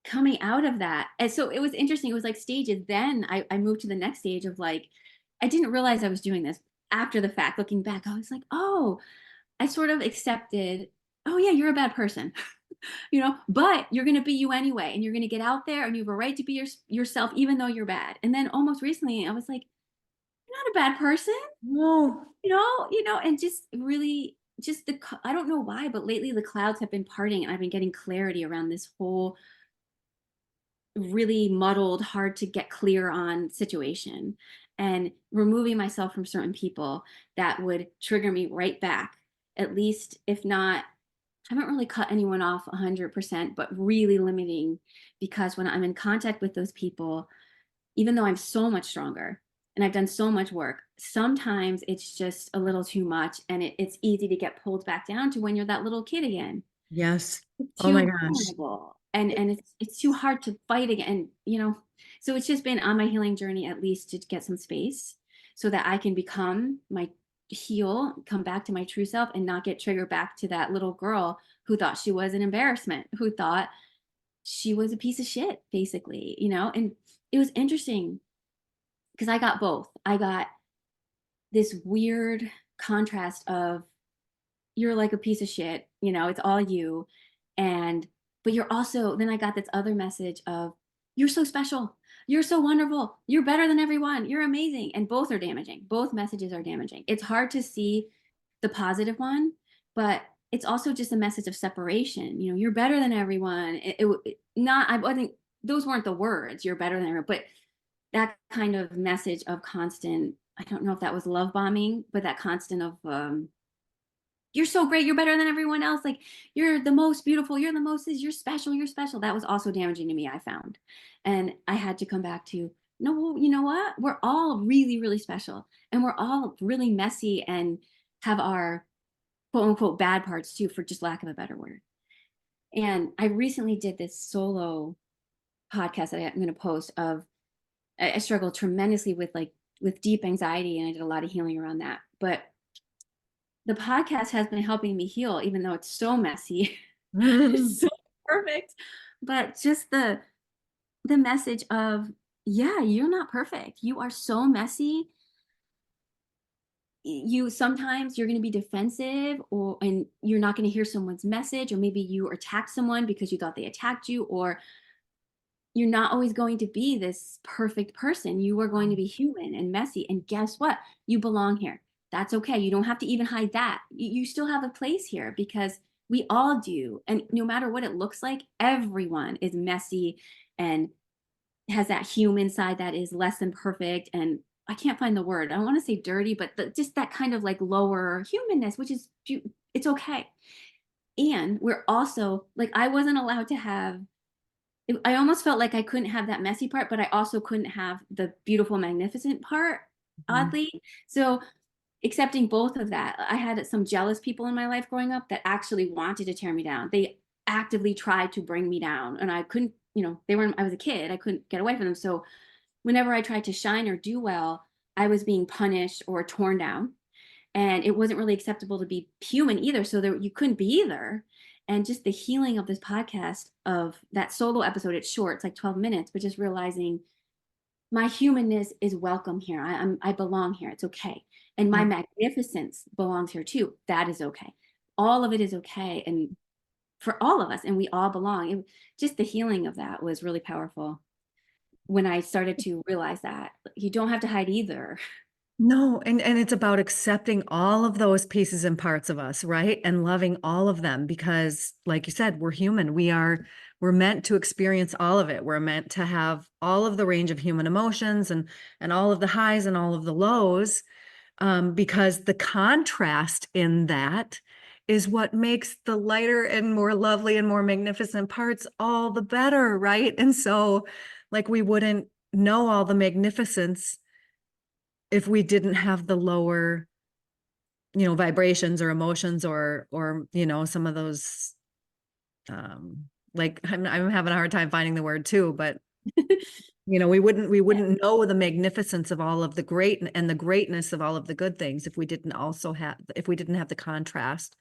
Speaker 3: coming out of that. And so it was interesting. It was like stages. Then I moved to the next stage of like, I didn't realize I was doing this after the fact. Looking back, I was like, oh, I sort of accepted, oh, yeah, you're a bad person, but you're going to be you anyway. And you're going to get out there, and you have a right to be yourself, even though you're bad. And then almost recently, I was like, you're not a bad person,
Speaker 1: No.
Speaker 3: and just really, I don't know why, but lately the clouds have been parting, and I've been getting clarity around this whole really muddled, hard to get clear on situation, and removing myself from certain people that would trigger me right back. At least, if not, I haven't really cut anyone off 100%, but really limiting, because when I'm in contact with those people, even though I'm so much stronger and I've done so much work, sometimes it's just a little too much, and it's easy to get pulled back down to when you're that little kid again.
Speaker 1: Yes.
Speaker 3: It's
Speaker 1: Oh my
Speaker 3: too
Speaker 1: gosh.
Speaker 3: vulnerable, and it's too hard to fight again, so it's just been on my healing journey, at least, to get some space so that I can come back to my true self, and not get triggered back to that little girl who thought she was an embarrassment, who thought she was a piece of shit, basically. And it was interesting because I got both. I got this weird contrast of, you're like a piece of shit, it's all you. And, but you're also, then I got this other message of, you're so special. You're so wonderful. You're better than everyone. You're amazing. And both are damaging. Both messages are damaging. It's hard to see the positive one, but it's also just a message of separation. You're better than everyone. I think those weren't the words, you're better than everyone, but that kind of message of constant, I don't know if that was love bombing, but that constant of, you're so great, you're better than everyone else, like, you're the most beautiful, you're special, that was also damaging to me, I found. And I had to come back to, no, well, you know what, we're all really, really special, and we're all really messy, and have our quote unquote bad parts too, for just lack of a better word. And I recently did this solo podcast that I'm going to post of, I struggled tremendously with deep anxiety, and I did a lot of healing around that. But the podcast has been helping me heal, even though it's so messy. It's so perfect. But just the message of, yeah, you're not perfect. You are so messy. you sometimes you're going to be defensive, or and you're not going to hear someone's message, or maybe you attack someone because you thought they attacked you, or you're not always going to be this perfect person. You are going to be human and messy. And guess what? You belong here. That's okay. You don't have to even hide that. You still have a place here because we all do. And no matter what it looks like, everyone is messy and has that human side that is less than perfect. And I can't find the word. I don't want to say dirty, but just that kind of like lower humanness, which is, it's okay. And we're also like, I wasn't allowed to have, I almost felt like I couldn't have that messy part, but I also couldn't have the beautiful, magnificent part,
Speaker 1: Mhm.
Speaker 3: oddly. So accepting both of that, I had some jealous people in my life growing up that actually wanted to tear me down. They actively tried to bring me down, and I couldn't, they weren't, I was a kid, I couldn't get away from them. So whenever I tried to shine or do well, I was being punished or torn down. And it wasn't really acceptable to be human either. So there, you couldn't be either. And just the healing of this podcast, of that solo episode, it's short, it's like 12 minutes, but just realizing my humanness is welcome here. I belong here. It's okay. And my
Speaker 1: Yeah.
Speaker 3: magnificence belongs here too. That is okay. All of it is okay. And for all of us, and we all belong. Just the healing of that was really powerful when I started to realize that you don't have to hide either.
Speaker 1: No, and it's about accepting all of those pieces and parts of us, right? And loving all of them because like you said, we're human. We're meant to experience all of it. We're meant to have all of the range of human emotions and all of the highs and all of the lows. Because the contrast in that is what makes the lighter and more lovely and more magnificent parts all the better, right? And so like we wouldn't know all the magnificence if we didn't have the lower, vibrations or emotions or some of those like I'm having a hard time finding the word too, but we wouldn't know the magnificence of all of the great and the greatness of all of the good things if we didn't have the contrast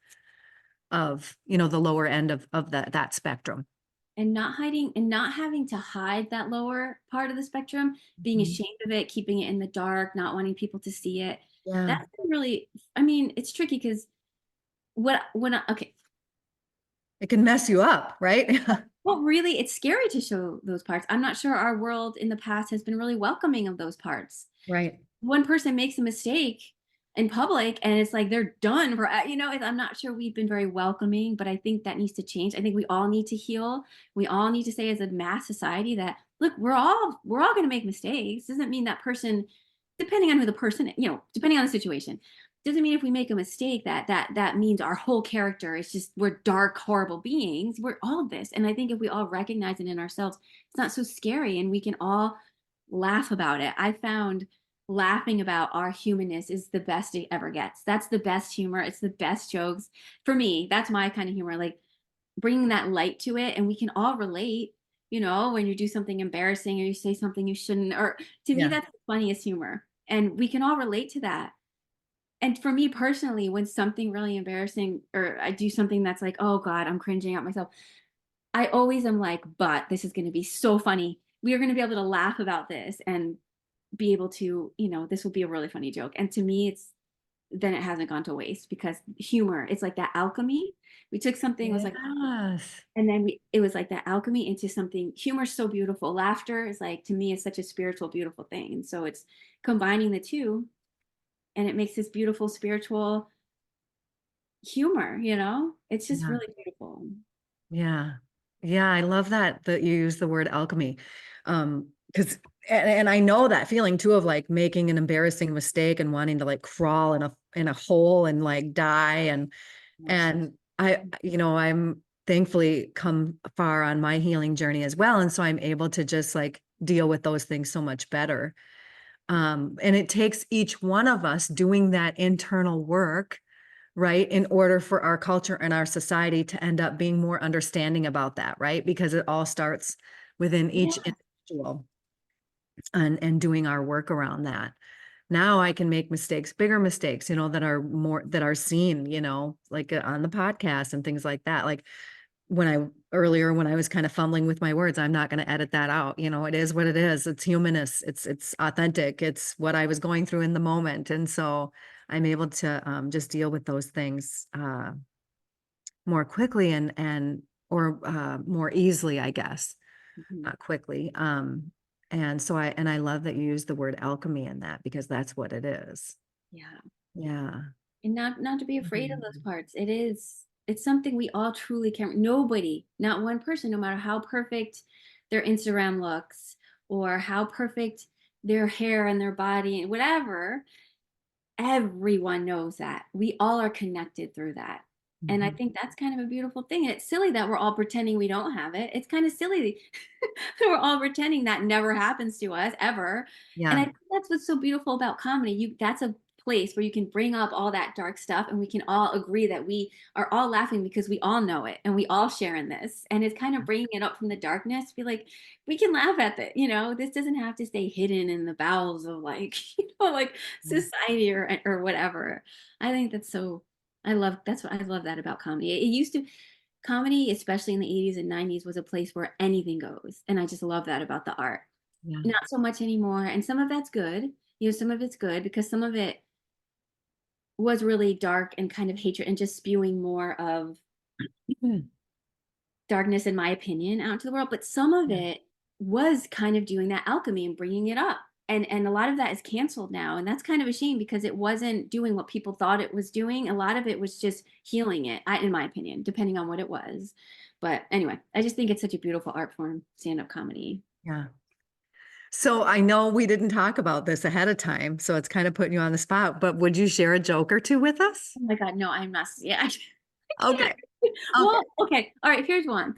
Speaker 1: of, the lower end of that spectrum.
Speaker 3: And not hiding and not having to hide that lower part of the spectrum, being
Speaker 1: Mhm.
Speaker 3: ashamed of it, keeping it in the dark, not wanting people to see it.
Speaker 1: Yeah.
Speaker 3: That's really, I mean, it's tricky because okay,
Speaker 1: It can mess you up, right?
Speaker 3: well, really, it's scary to show those parts. I'm not sure our world in the past has been really welcoming of those parts.
Speaker 1: Right.
Speaker 3: One person makes a mistake in public and it's like they're done for, I'm not sure we've been very welcoming, but I think that needs to change. I think we all need to heal. We all need to say as a mass society that, look, we're all going to make mistakes. Doesn't mean that person, depending on who the person, depending on the situation, doesn't mean if we make a mistake that means our whole character is just, we're dark, horrible beings. We're all this. And I think if we all recognize it in ourselves, it's not so scary and we can all laugh about it. I found laughing about our humanness is the best it ever gets. That's the best humor. It's the best jokes. For me, that's my kind of humor, like bringing that light to it. And we can all relate, when you do something embarrassing or you say something you shouldn't, or to me,
Speaker 1: Yeah.
Speaker 3: that's the funniest humor. And we can all relate to that. And for me personally, when something really embarrassing or I do something that's like, oh God, I'm cringing at myself, I always am like, but this is going to be so funny. We are going to be able to laugh about this and be able to, this will be a really funny joke. And to me, then it hasn't gone to waste because humor, it's like that alchemy. We took something, it was like,
Speaker 1: Yes.
Speaker 3: and then it was like that alchemy into something. Humor is so beautiful. Laughter is like, to me, is such a spiritual, beautiful thing. And so it's combining the two and it makes this beautiful spiritual humor, it's just
Speaker 1: Yeah.
Speaker 3: really beautiful.
Speaker 1: Yeah. Yeah, I love that you use the word alchemy. Because and I know that feeling too of like making an embarrassing mistake and wanting to like crawl in a hole and like die and I'm thankfully come far on my healing journey as well. And so I'm able to just like deal with those things so much better. And it takes each one of us doing that internal work, right, in order for our culture and our society to end up being more understanding about that, right? Because it all starts within each
Speaker 3: Yeah.
Speaker 1: individual and doing our work around that. Now I can make mistakes, bigger mistakes, that are seen, like on the podcast and things like that. Like when I was kind of fumbling with my words, I'm not going to edit that out. It is what it is. It's humanist. It's authentic. It's what I was going through in the moment. And so I'm able to just deal with those things more quickly or more easily, I guess,
Speaker 3: Mhm.
Speaker 1: not quickly. And so I love that you use the word alchemy in that because that's what it is.
Speaker 3: Yeah.
Speaker 1: Yeah.
Speaker 3: And not to be afraid of those
Speaker 1: Mhm.
Speaker 3: parts. It's something we all truly can. Nobody, not one person, no matter how perfect their Instagram looks or how perfect their hair and their body and whatever, everyone knows that. We all are connected through that. And I
Speaker 1: Mhm.
Speaker 3: think that's kind of a beautiful thing. And it's silly that we're all pretending we don't have it. It's kind of silly that we're all pretending that never happens to us ever. And I
Speaker 1: Yeah.
Speaker 3: think that's what's so beautiful about comedy. That's a place where you can bring up all that dark stuff and we can all agree that we are all laughing because we all know it and we all share in this. And it's kind of bringing it up from the darkness, be like, we can laugh at that, this doesn't have to stay hidden in the bowels of like, like society or whatever. I think that's so that's what I love that about comedy. It used to comedy, especially in the 80s and 90s, was a place where anything goes. And I just love that about the art.
Speaker 1: Yeah.
Speaker 3: Not so much anymore. And some of that's good. Some of it's good because some of it was really dark and kind of hatred and just spewing more of
Speaker 1: Mhm.
Speaker 3: darkness, in my opinion, out to the world. But some of
Speaker 1: Yeah.
Speaker 3: it was kind of doing that alchemy and bringing it up. And a lot of that is canceled now. And that's kind of a shame because it wasn't doing what people thought it was doing. A lot of it was just healing it, in my opinion, depending on what it was. But anyway, I just think it's such a beautiful art form, stand-up comedy.
Speaker 1: Yeah. So I know we didn't talk about this ahead of time, so it's kind of putting you on the spot, but would you share a joke or two with us?
Speaker 3: Oh my God, no, I'm not. Yeah, I can't.
Speaker 1: Okay. Okay.
Speaker 3: Well, okay. All right, here's one.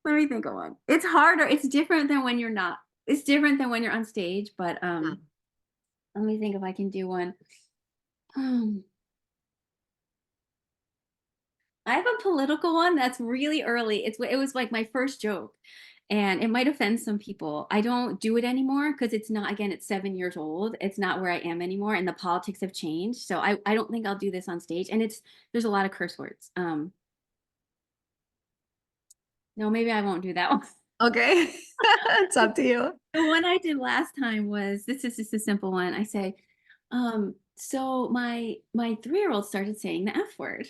Speaker 3: Let me think of one. It's harder. It's different than when you're not. It's different than when you're on stage, but
Speaker 1: Yeah.
Speaker 3: let me think if I can do one. Um, I have a political one that's really early. It was like my first joke, and it might offend some people. I don't do it anymore because it's not. Again, it's 7 years old. It's not where I am anymore, and the politics have changed. So I don't think I'll do this on stage. And there's a lot of curse words. No, maybe I won't do that one.
Speaker 1: Okay. It's up to you.
Speaker 3: The one I did last time was this is just a simple one. I say, so my 3-year-old started saying the F word.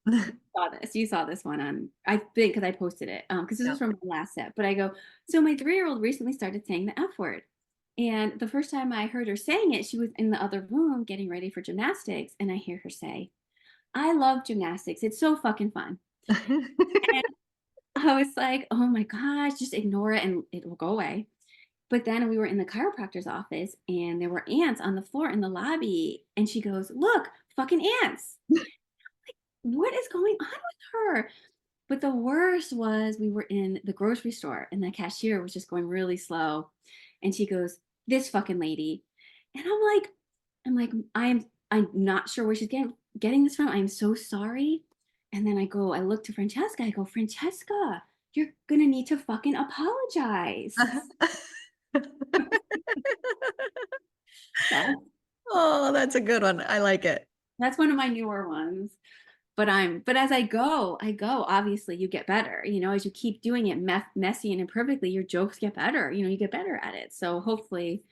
Speaker 3: Saw this. You saw this one on I think because I posted it. Because this
Speaker 1: Yeah.
Speaker 3: was from the last set. But I go, so my 3-year-old recently started saying the F word. And the first time I heard her saying it, she was in the other room getting ready for gymnastics. And I hear her say, I love gymnastics. It's so fucking fun. And I was like, oh my gosh, just ignore it and it will go away. But then we were in the chiropractor's office and there were ants on the floor in the lobby. And she goes, look, fucking ants. What is going on with her? But the worst was we were in the grocery store and the cashier was just going really slow. And she goes, this fucking lady. And I'm not sure where she's getting this from. I'm so sorry. And then I look to Francesca. I go, Francesca, you're gonna need to fucking apologize. That's
Speaker 1: Oh, that's a good one. I like it.
Speaker 3: that's one of my newer ones. But as I go, obviously you get better, as you keep doing it messy and imperfectly, your jokes get better, you get better at it. So hopefully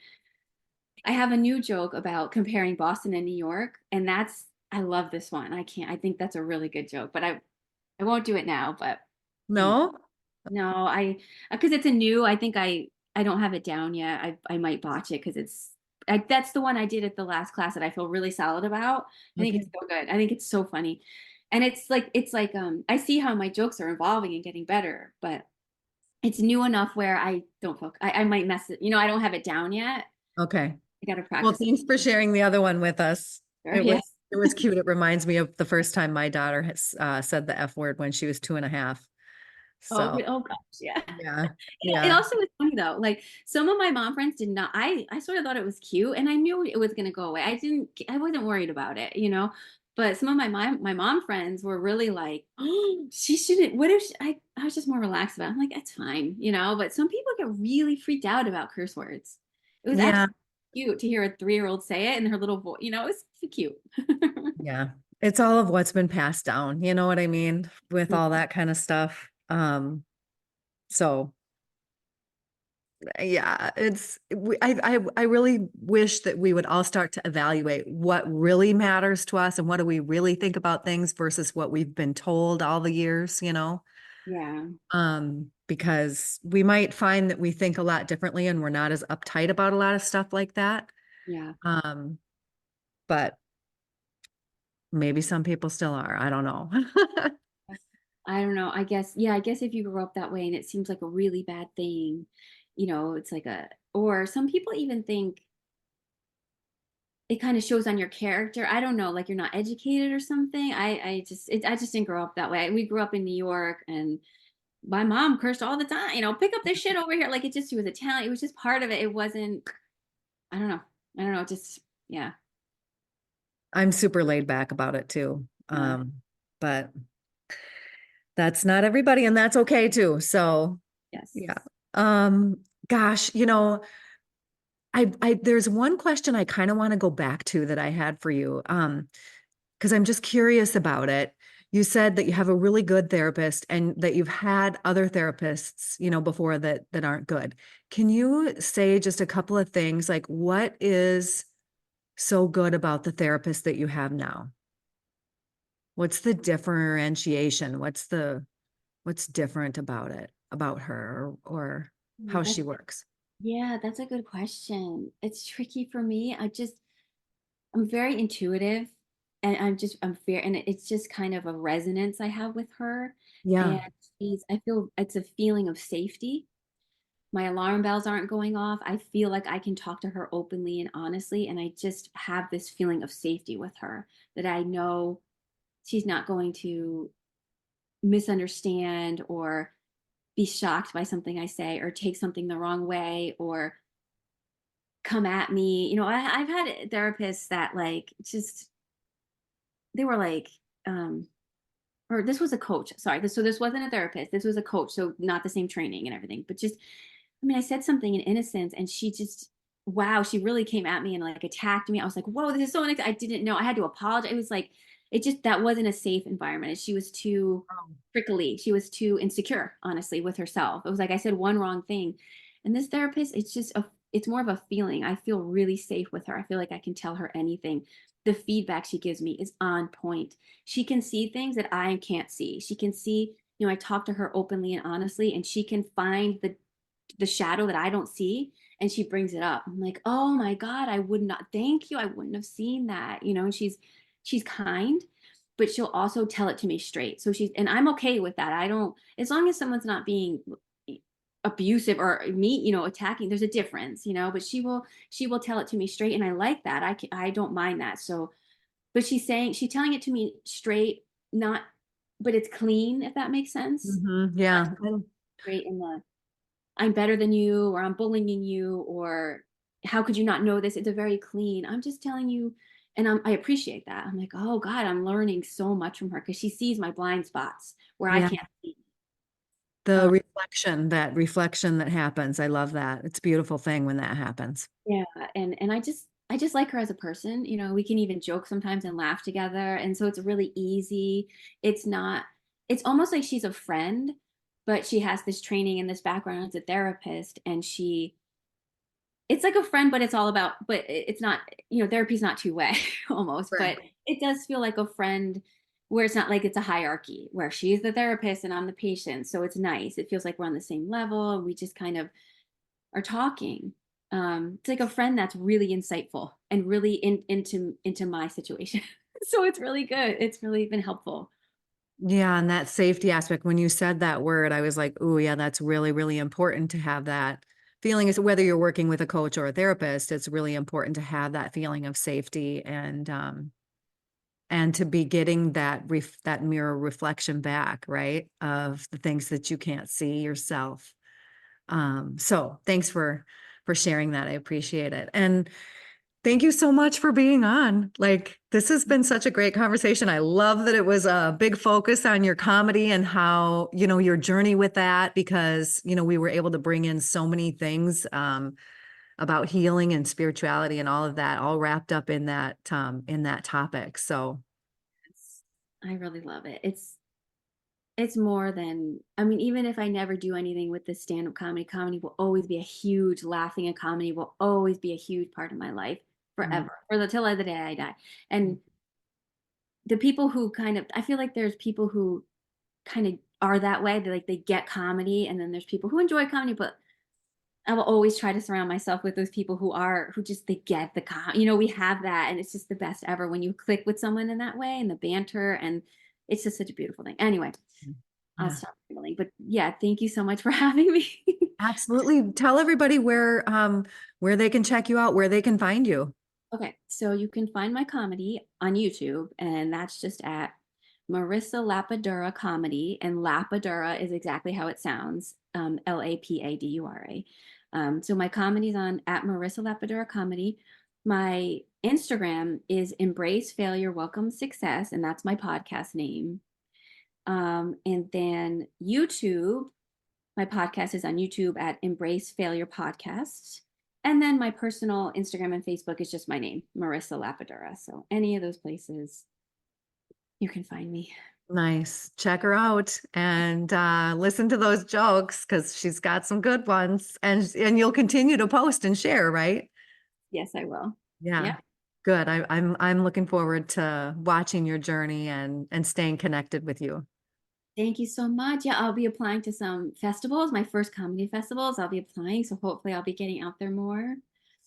Speaker 3: I have a new joke about comparing Boston and New York. And I love this one. I think that's a really good joke, but I won't do it now, but you know,
Speaker 1: No?
Speaker 3: no, because it's I think I don't have it down yet. I might botch it because that's the one I did at the last class that I feel really solid about. I think it's
Speaker 1: Okay.
Speaker 3: so good. I think it's so funny. And it's like I see how my jokes are evolving and getting better, but it's new enough where I don't feel I might mess it. I don't have it down yet.
Speaker 1: Okay.
Speaker 3: I gotta
Speaker 1: Well,
Speaker 3: practice it.
Speaker 1: thanks for sharing the other one with us.
Speaker 3: Sure, yes.
Speaker 1: It was cute. It reminds me of the first time my daughter has said the F word when she was 2.5.
Speaker 3: Oh,
Speaker 1: So
Speaker 3: oh gosh, yeah.
Speaker 1: yeah.
Speaker 3: It
Speaker 1: Yeah.
Speaker 3: also was funny though. Like some of my mom friends did not. I sort of thought it was cute, and I knew it was gonna go away. I wasn't worried about it. But some of my mom friends were really like, oh, she shouldn't. What if I was just more relaxed about it. I'm like, it's fine. But some people get really freaked out about curse words. It was
Speaker 1: Yeah.
Speaker 3: actually cute to hear a 3-year-old say it in her little voice. It was cute.
Speaker 1: Yeah. It's all of what's been passed down. You know what I mean? With all that kind of stuff. So Yeah, I really wish that we would all start to evaluate what really matters to us and what do we really think about things versus what we've been told all the years, you know?
Speaker 3: Yeah.
Speaker 1: Because we might find that we think a lot differently and we're not as uptight about a lot of stuff like that.
Speaker 3: Yeah.
Speaker 1: Um, but maybe some people still are. I don't know.
Speaker 3: I don't know. I guess, yeah, I guess if you grew up that way and it seems like a really bad thing, it's like or some people even think it kind of shows on your character. I don't know, like you're not educated or something. I just didn't grow up that way. We grew up in New York and my mom cursed all the time, pick up this shit over here. Like she was Italian. It was just part of it. It wasn't, I don't know. I don't know. Just, yeah.
Speaker 1: I'm super laid back about it too.
Speaker 3: Yeah.
Speaker 1: But that's not everybody, and that's okay too. So
Speaker 3: Yes.
Speaker 1: yeah. Um, gosh, I there's one question I kind of want to go back to that I had for you. Because I'm just curious about it. You said that you have a really good therapist and that you've had other therapists, before that aren't good. Can you say just a couple of things like what is so good about the therapist that you have now? What's the differentiation? What's different about it, about her or
Speaker 3: Yeah,
Speaker 1: how she works?
Speaker 3: that's a good question. It's tricky for me. I'm very intuitive and I'm fair and it's just kind of a resonance I have with her. And
Speaker 1: Yeah.
Speaker 3: I feel it's a feeling of safety. My alarm bells aren't going off. I feel like I can talk to her openly and honestly. And I just have this feeling of safety with her that I know she's not going to misunderstand or be shocked by something I say or take something the wrong way or come at me. I've had therapists that like just they were like, or this was a coach. Sorry, so this wasn't a therapist. This was a coach, so not the same training and everything. But just, I mean, I said something in innocence, and she just, wow, she really came at me and like attacked me. I was like, whoa, this is so I didn't know. I had to apologize. It was like, it just that wasn't a safe environment. She was too prickly. She was too insecure, honestly, with herself. It was like I said one wrong thing, and this therapist, it's more of a feeling. I feel really safe with her. I feel like I can tell her anything. The feedback she gives me is on point. She can see things that I can't see. She can see, I talk to her openly and honestly, and she can find the shadow that I don't see, and she brings it up. I'm like, oh my God, I would not thank you. I wouldn't have seen that, and she's kind, but she'll also tell it to me straight. And I'm okay with that. I don't, as long as someone's not being abusive or me, attacking, there's a difference, but she will tell it to me straight. And I like that. I don't mind that. So, but she's telling it to me straight, not, but it's clean, if that makes sense. Not
Speaker 1: Yeah.
Speaker 3: straight in the, I'm better than you, or I'm bullying you, or how could you not know this? It's a very clean, I'm just telling you. And I appreciate that. I'm like, oh God, I'm learning so much from her because she sees my blind spots where I
Speaker 1: Yeah.
Speaker 3: can't see.
Speaker 1: The reflection that happens. I love that. It's a beautiful thing when that happens.
Speaker 3: Yeah, and I just like her as a person. We can even joke sometimes and laugh together, and so it's really easy. It's not. It's almost like she's a friend, but she has this training and this background as a therapist, and it's like a friend, but it's all about. But it's not. Therapy's not two-way almost,
Speaker 1: Right.
Speaker 3: but it does feel like a friend. Where it's not like it's a hierarchy where she's the therapist and I'm the patient. So it's nice. It feels like we're on the same level. And we just kind of are talking. It's like a friend that's really insightful and really into my situation. So it's really good. It's really been helpful.
Speaker 1: Yeah, and that safety aspect, when you said that word, I was like, oh, yeah, that's really, really important to have that feeling. Is whether you're working with a coach or a therapist, it's really important to have that feeling of safety and to be getting that mirror reflection back, right? Of the things that you can't see yourself. So thanks for sharing that. I appreciate it. And thank you so much for being on. Like, this has been such a great conversation. I love that it was a big focus on your comedy and how, your journey with that, because, we were able to bring in so many things about healing and spirituality and all of that, all wrapped up in that topic. So
Speaker 3: I really love it. it's more than, I mean, even if I never do anything with this stand-up comedy, comedy will always be a huge, laughing and comedy will always be a huge part of my life
Speaker 1: Mm.
Speaker 3: forever, for the till the day I die. And the people who kind of, I feel like there's people who kind of are that way. They like they get comedy, and then there's people who enjoy comedy, but I will always try to surround myself with those people who just they get the we have that, and it's just the best ever when you click with someone in that way, and the banter, and it's just such a beautiful thing. Anyway, I'll
Speaker 1: Yeah,
Speaker 3: stop rambling, but yeah, thank you so much for having me.
Speaker 1: absolutely. Tell everybody where they can check you out, where they can find you.
Speaker 3: Okay, so you can find my comedy on YouTube, and that's just at Marissa Lapadura Comedy, and Lapadura is exactly how it sounds, Lapadura. So my comedy's on at Marissa Lapadura Comedy. My Instagram is Embrace Failure, Welcome Success, and that's my podcast name. And then YouTube, my podcast is on YouTube at Embrace Failure Podcast. And then my personal Instagram and Facebook is just my name, Marissa Lapadura. So any of those places, you can find me.
Speaker 1: Nice. Check her out and listen to those jokes because she's got some good ones. And you'll continue to post and share, right?
Speaker 3: Yes, I will.
Speaker 1: Yeah.
Speaker 3: Yeah.
Speaker 1: Good. I'm looking forward to watching your journey and staying connected with you.
Speaker 3: Thank you so much. Yeah, I'll be applying to some festivals, my first comedy festivals. I'll be applying. So hopefully I'll be getting out there more.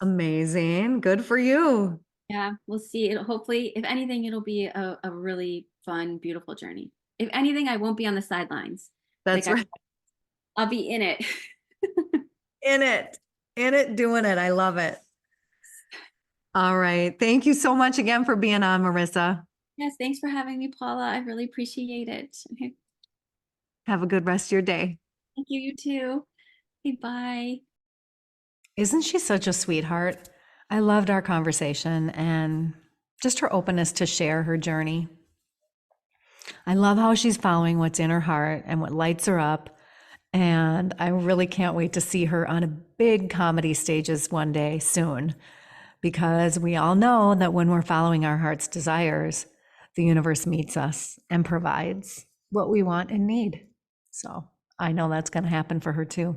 Speaker 1: Amazing. Good for you.
Speaker 3: Yeah, we'll see. It'll hopefully, if anything, it'll be a really fun, beautiful journey. If anything, I won't be on the sidelines. Like
Speaker 1: That's right.
Speaker 3: I'll be in it.
Speaker 1: In it. In it, doing it. I love it. All right. Thank you so much again for being on, Marissa.
Speaker 3: Yes, thanks for having me, Paula. I really appreciate it. Okay.
Speaker 1: Have a good rest of your day.
Speaker 3: Thank you, you too. Okay, bye.
Speaker 1: Isn't she such a sweetheart? I loved our conversation and just her openness to share her journey. I love how she's following what's in her heart and what lights her up. And I really can't wait to see her on a big comedy stages one day soon, because we all know that when we're following our heart's desires, the universe meets us and provides what we want and need. So I know that's going to happen for her too.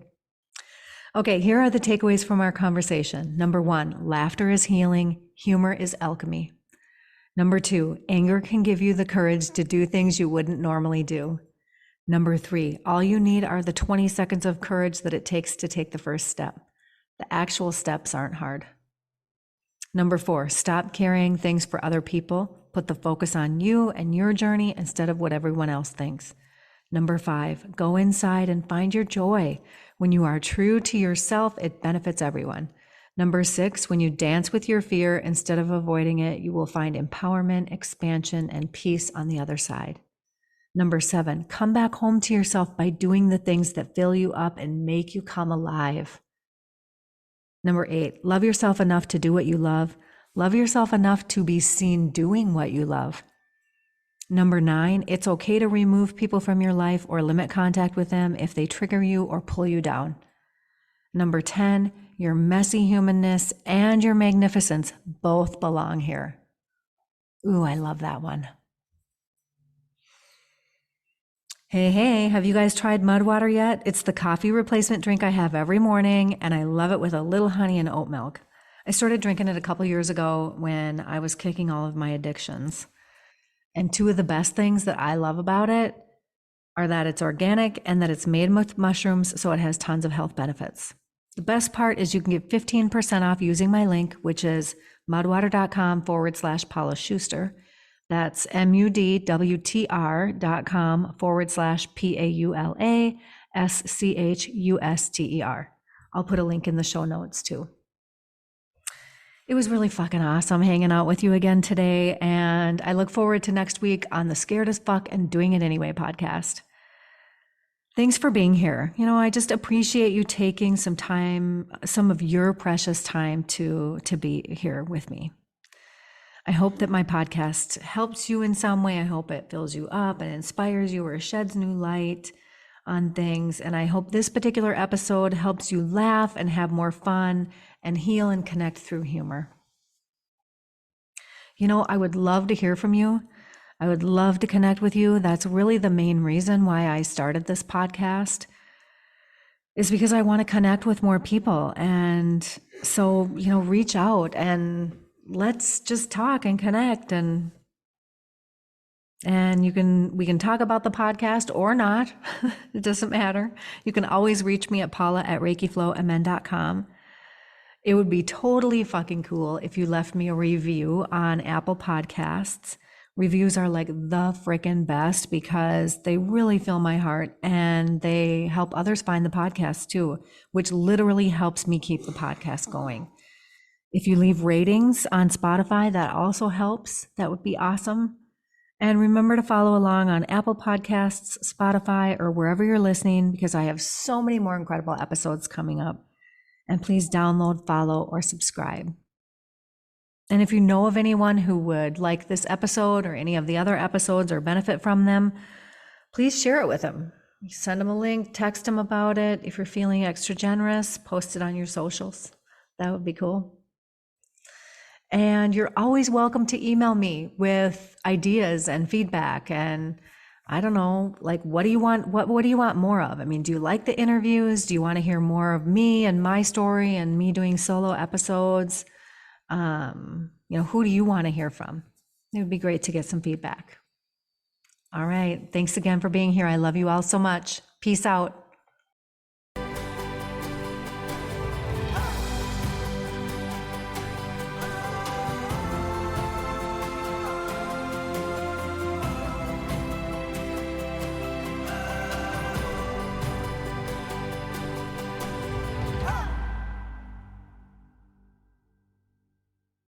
Speaker 1: Okay, here are the takeaways from our conversation. Number 1, laughter is healing, humor is alchemy. Number 2, anger can give you the courage to do things you wouldn't normally do. Number 3, all you need are the 20 seconds of courage that it takes to take the first step. The actual steps aren't hard. Number 4, stop carrying things for other people. Put the focus on you and your journey instead of what everyone else thinks. Number 5, go inside and find your joy. When you are true to yourself, it benefits everyone. Number 6, when you dance with your fear instead of avoiding it, you will find empowerment, expansion, and peace on the other side. Number 7, come back home to yourself by doing the things that fill you up and make you come alive. Number 8, love yourself enough to do what you love. Love yourself enough to be seen doing what you love. Number 9, it's okay to remove people from your life or limit contact with them if they trigger you or pull you down. Number 10, your messy humanness and your magnificence both belong here. Ooh, I love that one. Hey, have you guys tried mud water yet? It's the coffee replacement drink I have every morning, and I love it with a little honey and oat milk. I started drinking it a couple years ago when I was kicking all of my addictions. And 2 of the best things that I love about it are that it's organic and that it's made with mushrooms, so it has tons of health benefits. The best part is you can get 15% off using my link, which is mudwater.com/Paula Schuster. That's mudwtr.com/PaulaSchuster. I'll put a link in the show notes too. It was really fucking awesome hanging out with you again today, and I look forward to next week on the Scared as Fuck and Doing It Anyway podcast. Thanks for being here. I just appreciate you taking some time, some of your precious time to be here with me. I hope that my podcast helps you in some way. I hope it fills you up and inspires you or sheds new light on things. And I hope this particular episode helps you laugh and have more fun and heal and connect through humor. I would love to hear from you. I would love to connect with you. That's really the main reason why I started this podcast, is because I want to connect with more people. And so, reach out and let's just talk and connect, and we can talk about the podcast or not. It doesn't matter. You can always reach me at paula@reikiflowmn.com. It would be totally fucking cool if you left me a review on Apple Podcasts. Reviews are like the freaking best because they really fill my heart and they help others find the podcast too, which literally helps me keep the podcast going. If you leave ratings on Spotify, that also helps. That would be awesome. And remember to follow along on Apple Podcasts, Spotify, or wherever you're listening, because I have so many more incredible episodes coming up. And please download, follow, or subscribe. And if you know of anyone who would like this episode or any of the other episodes or benefit from them, please share it with them. Send them a link, text them about it. If you're feeling extra generous, post it on your socials. That would be cool. And you're always welcome to email me with ideas and feedback. And I don't know, like, what do you want? What do you want more of? I mean, do you like the interviews? Do you want to hear more of me and my story and me doing solo episodes? Who do you want to hear from? It would be great to get some feedback. All right. Thanks again for being here. I love you all so much. Peace out.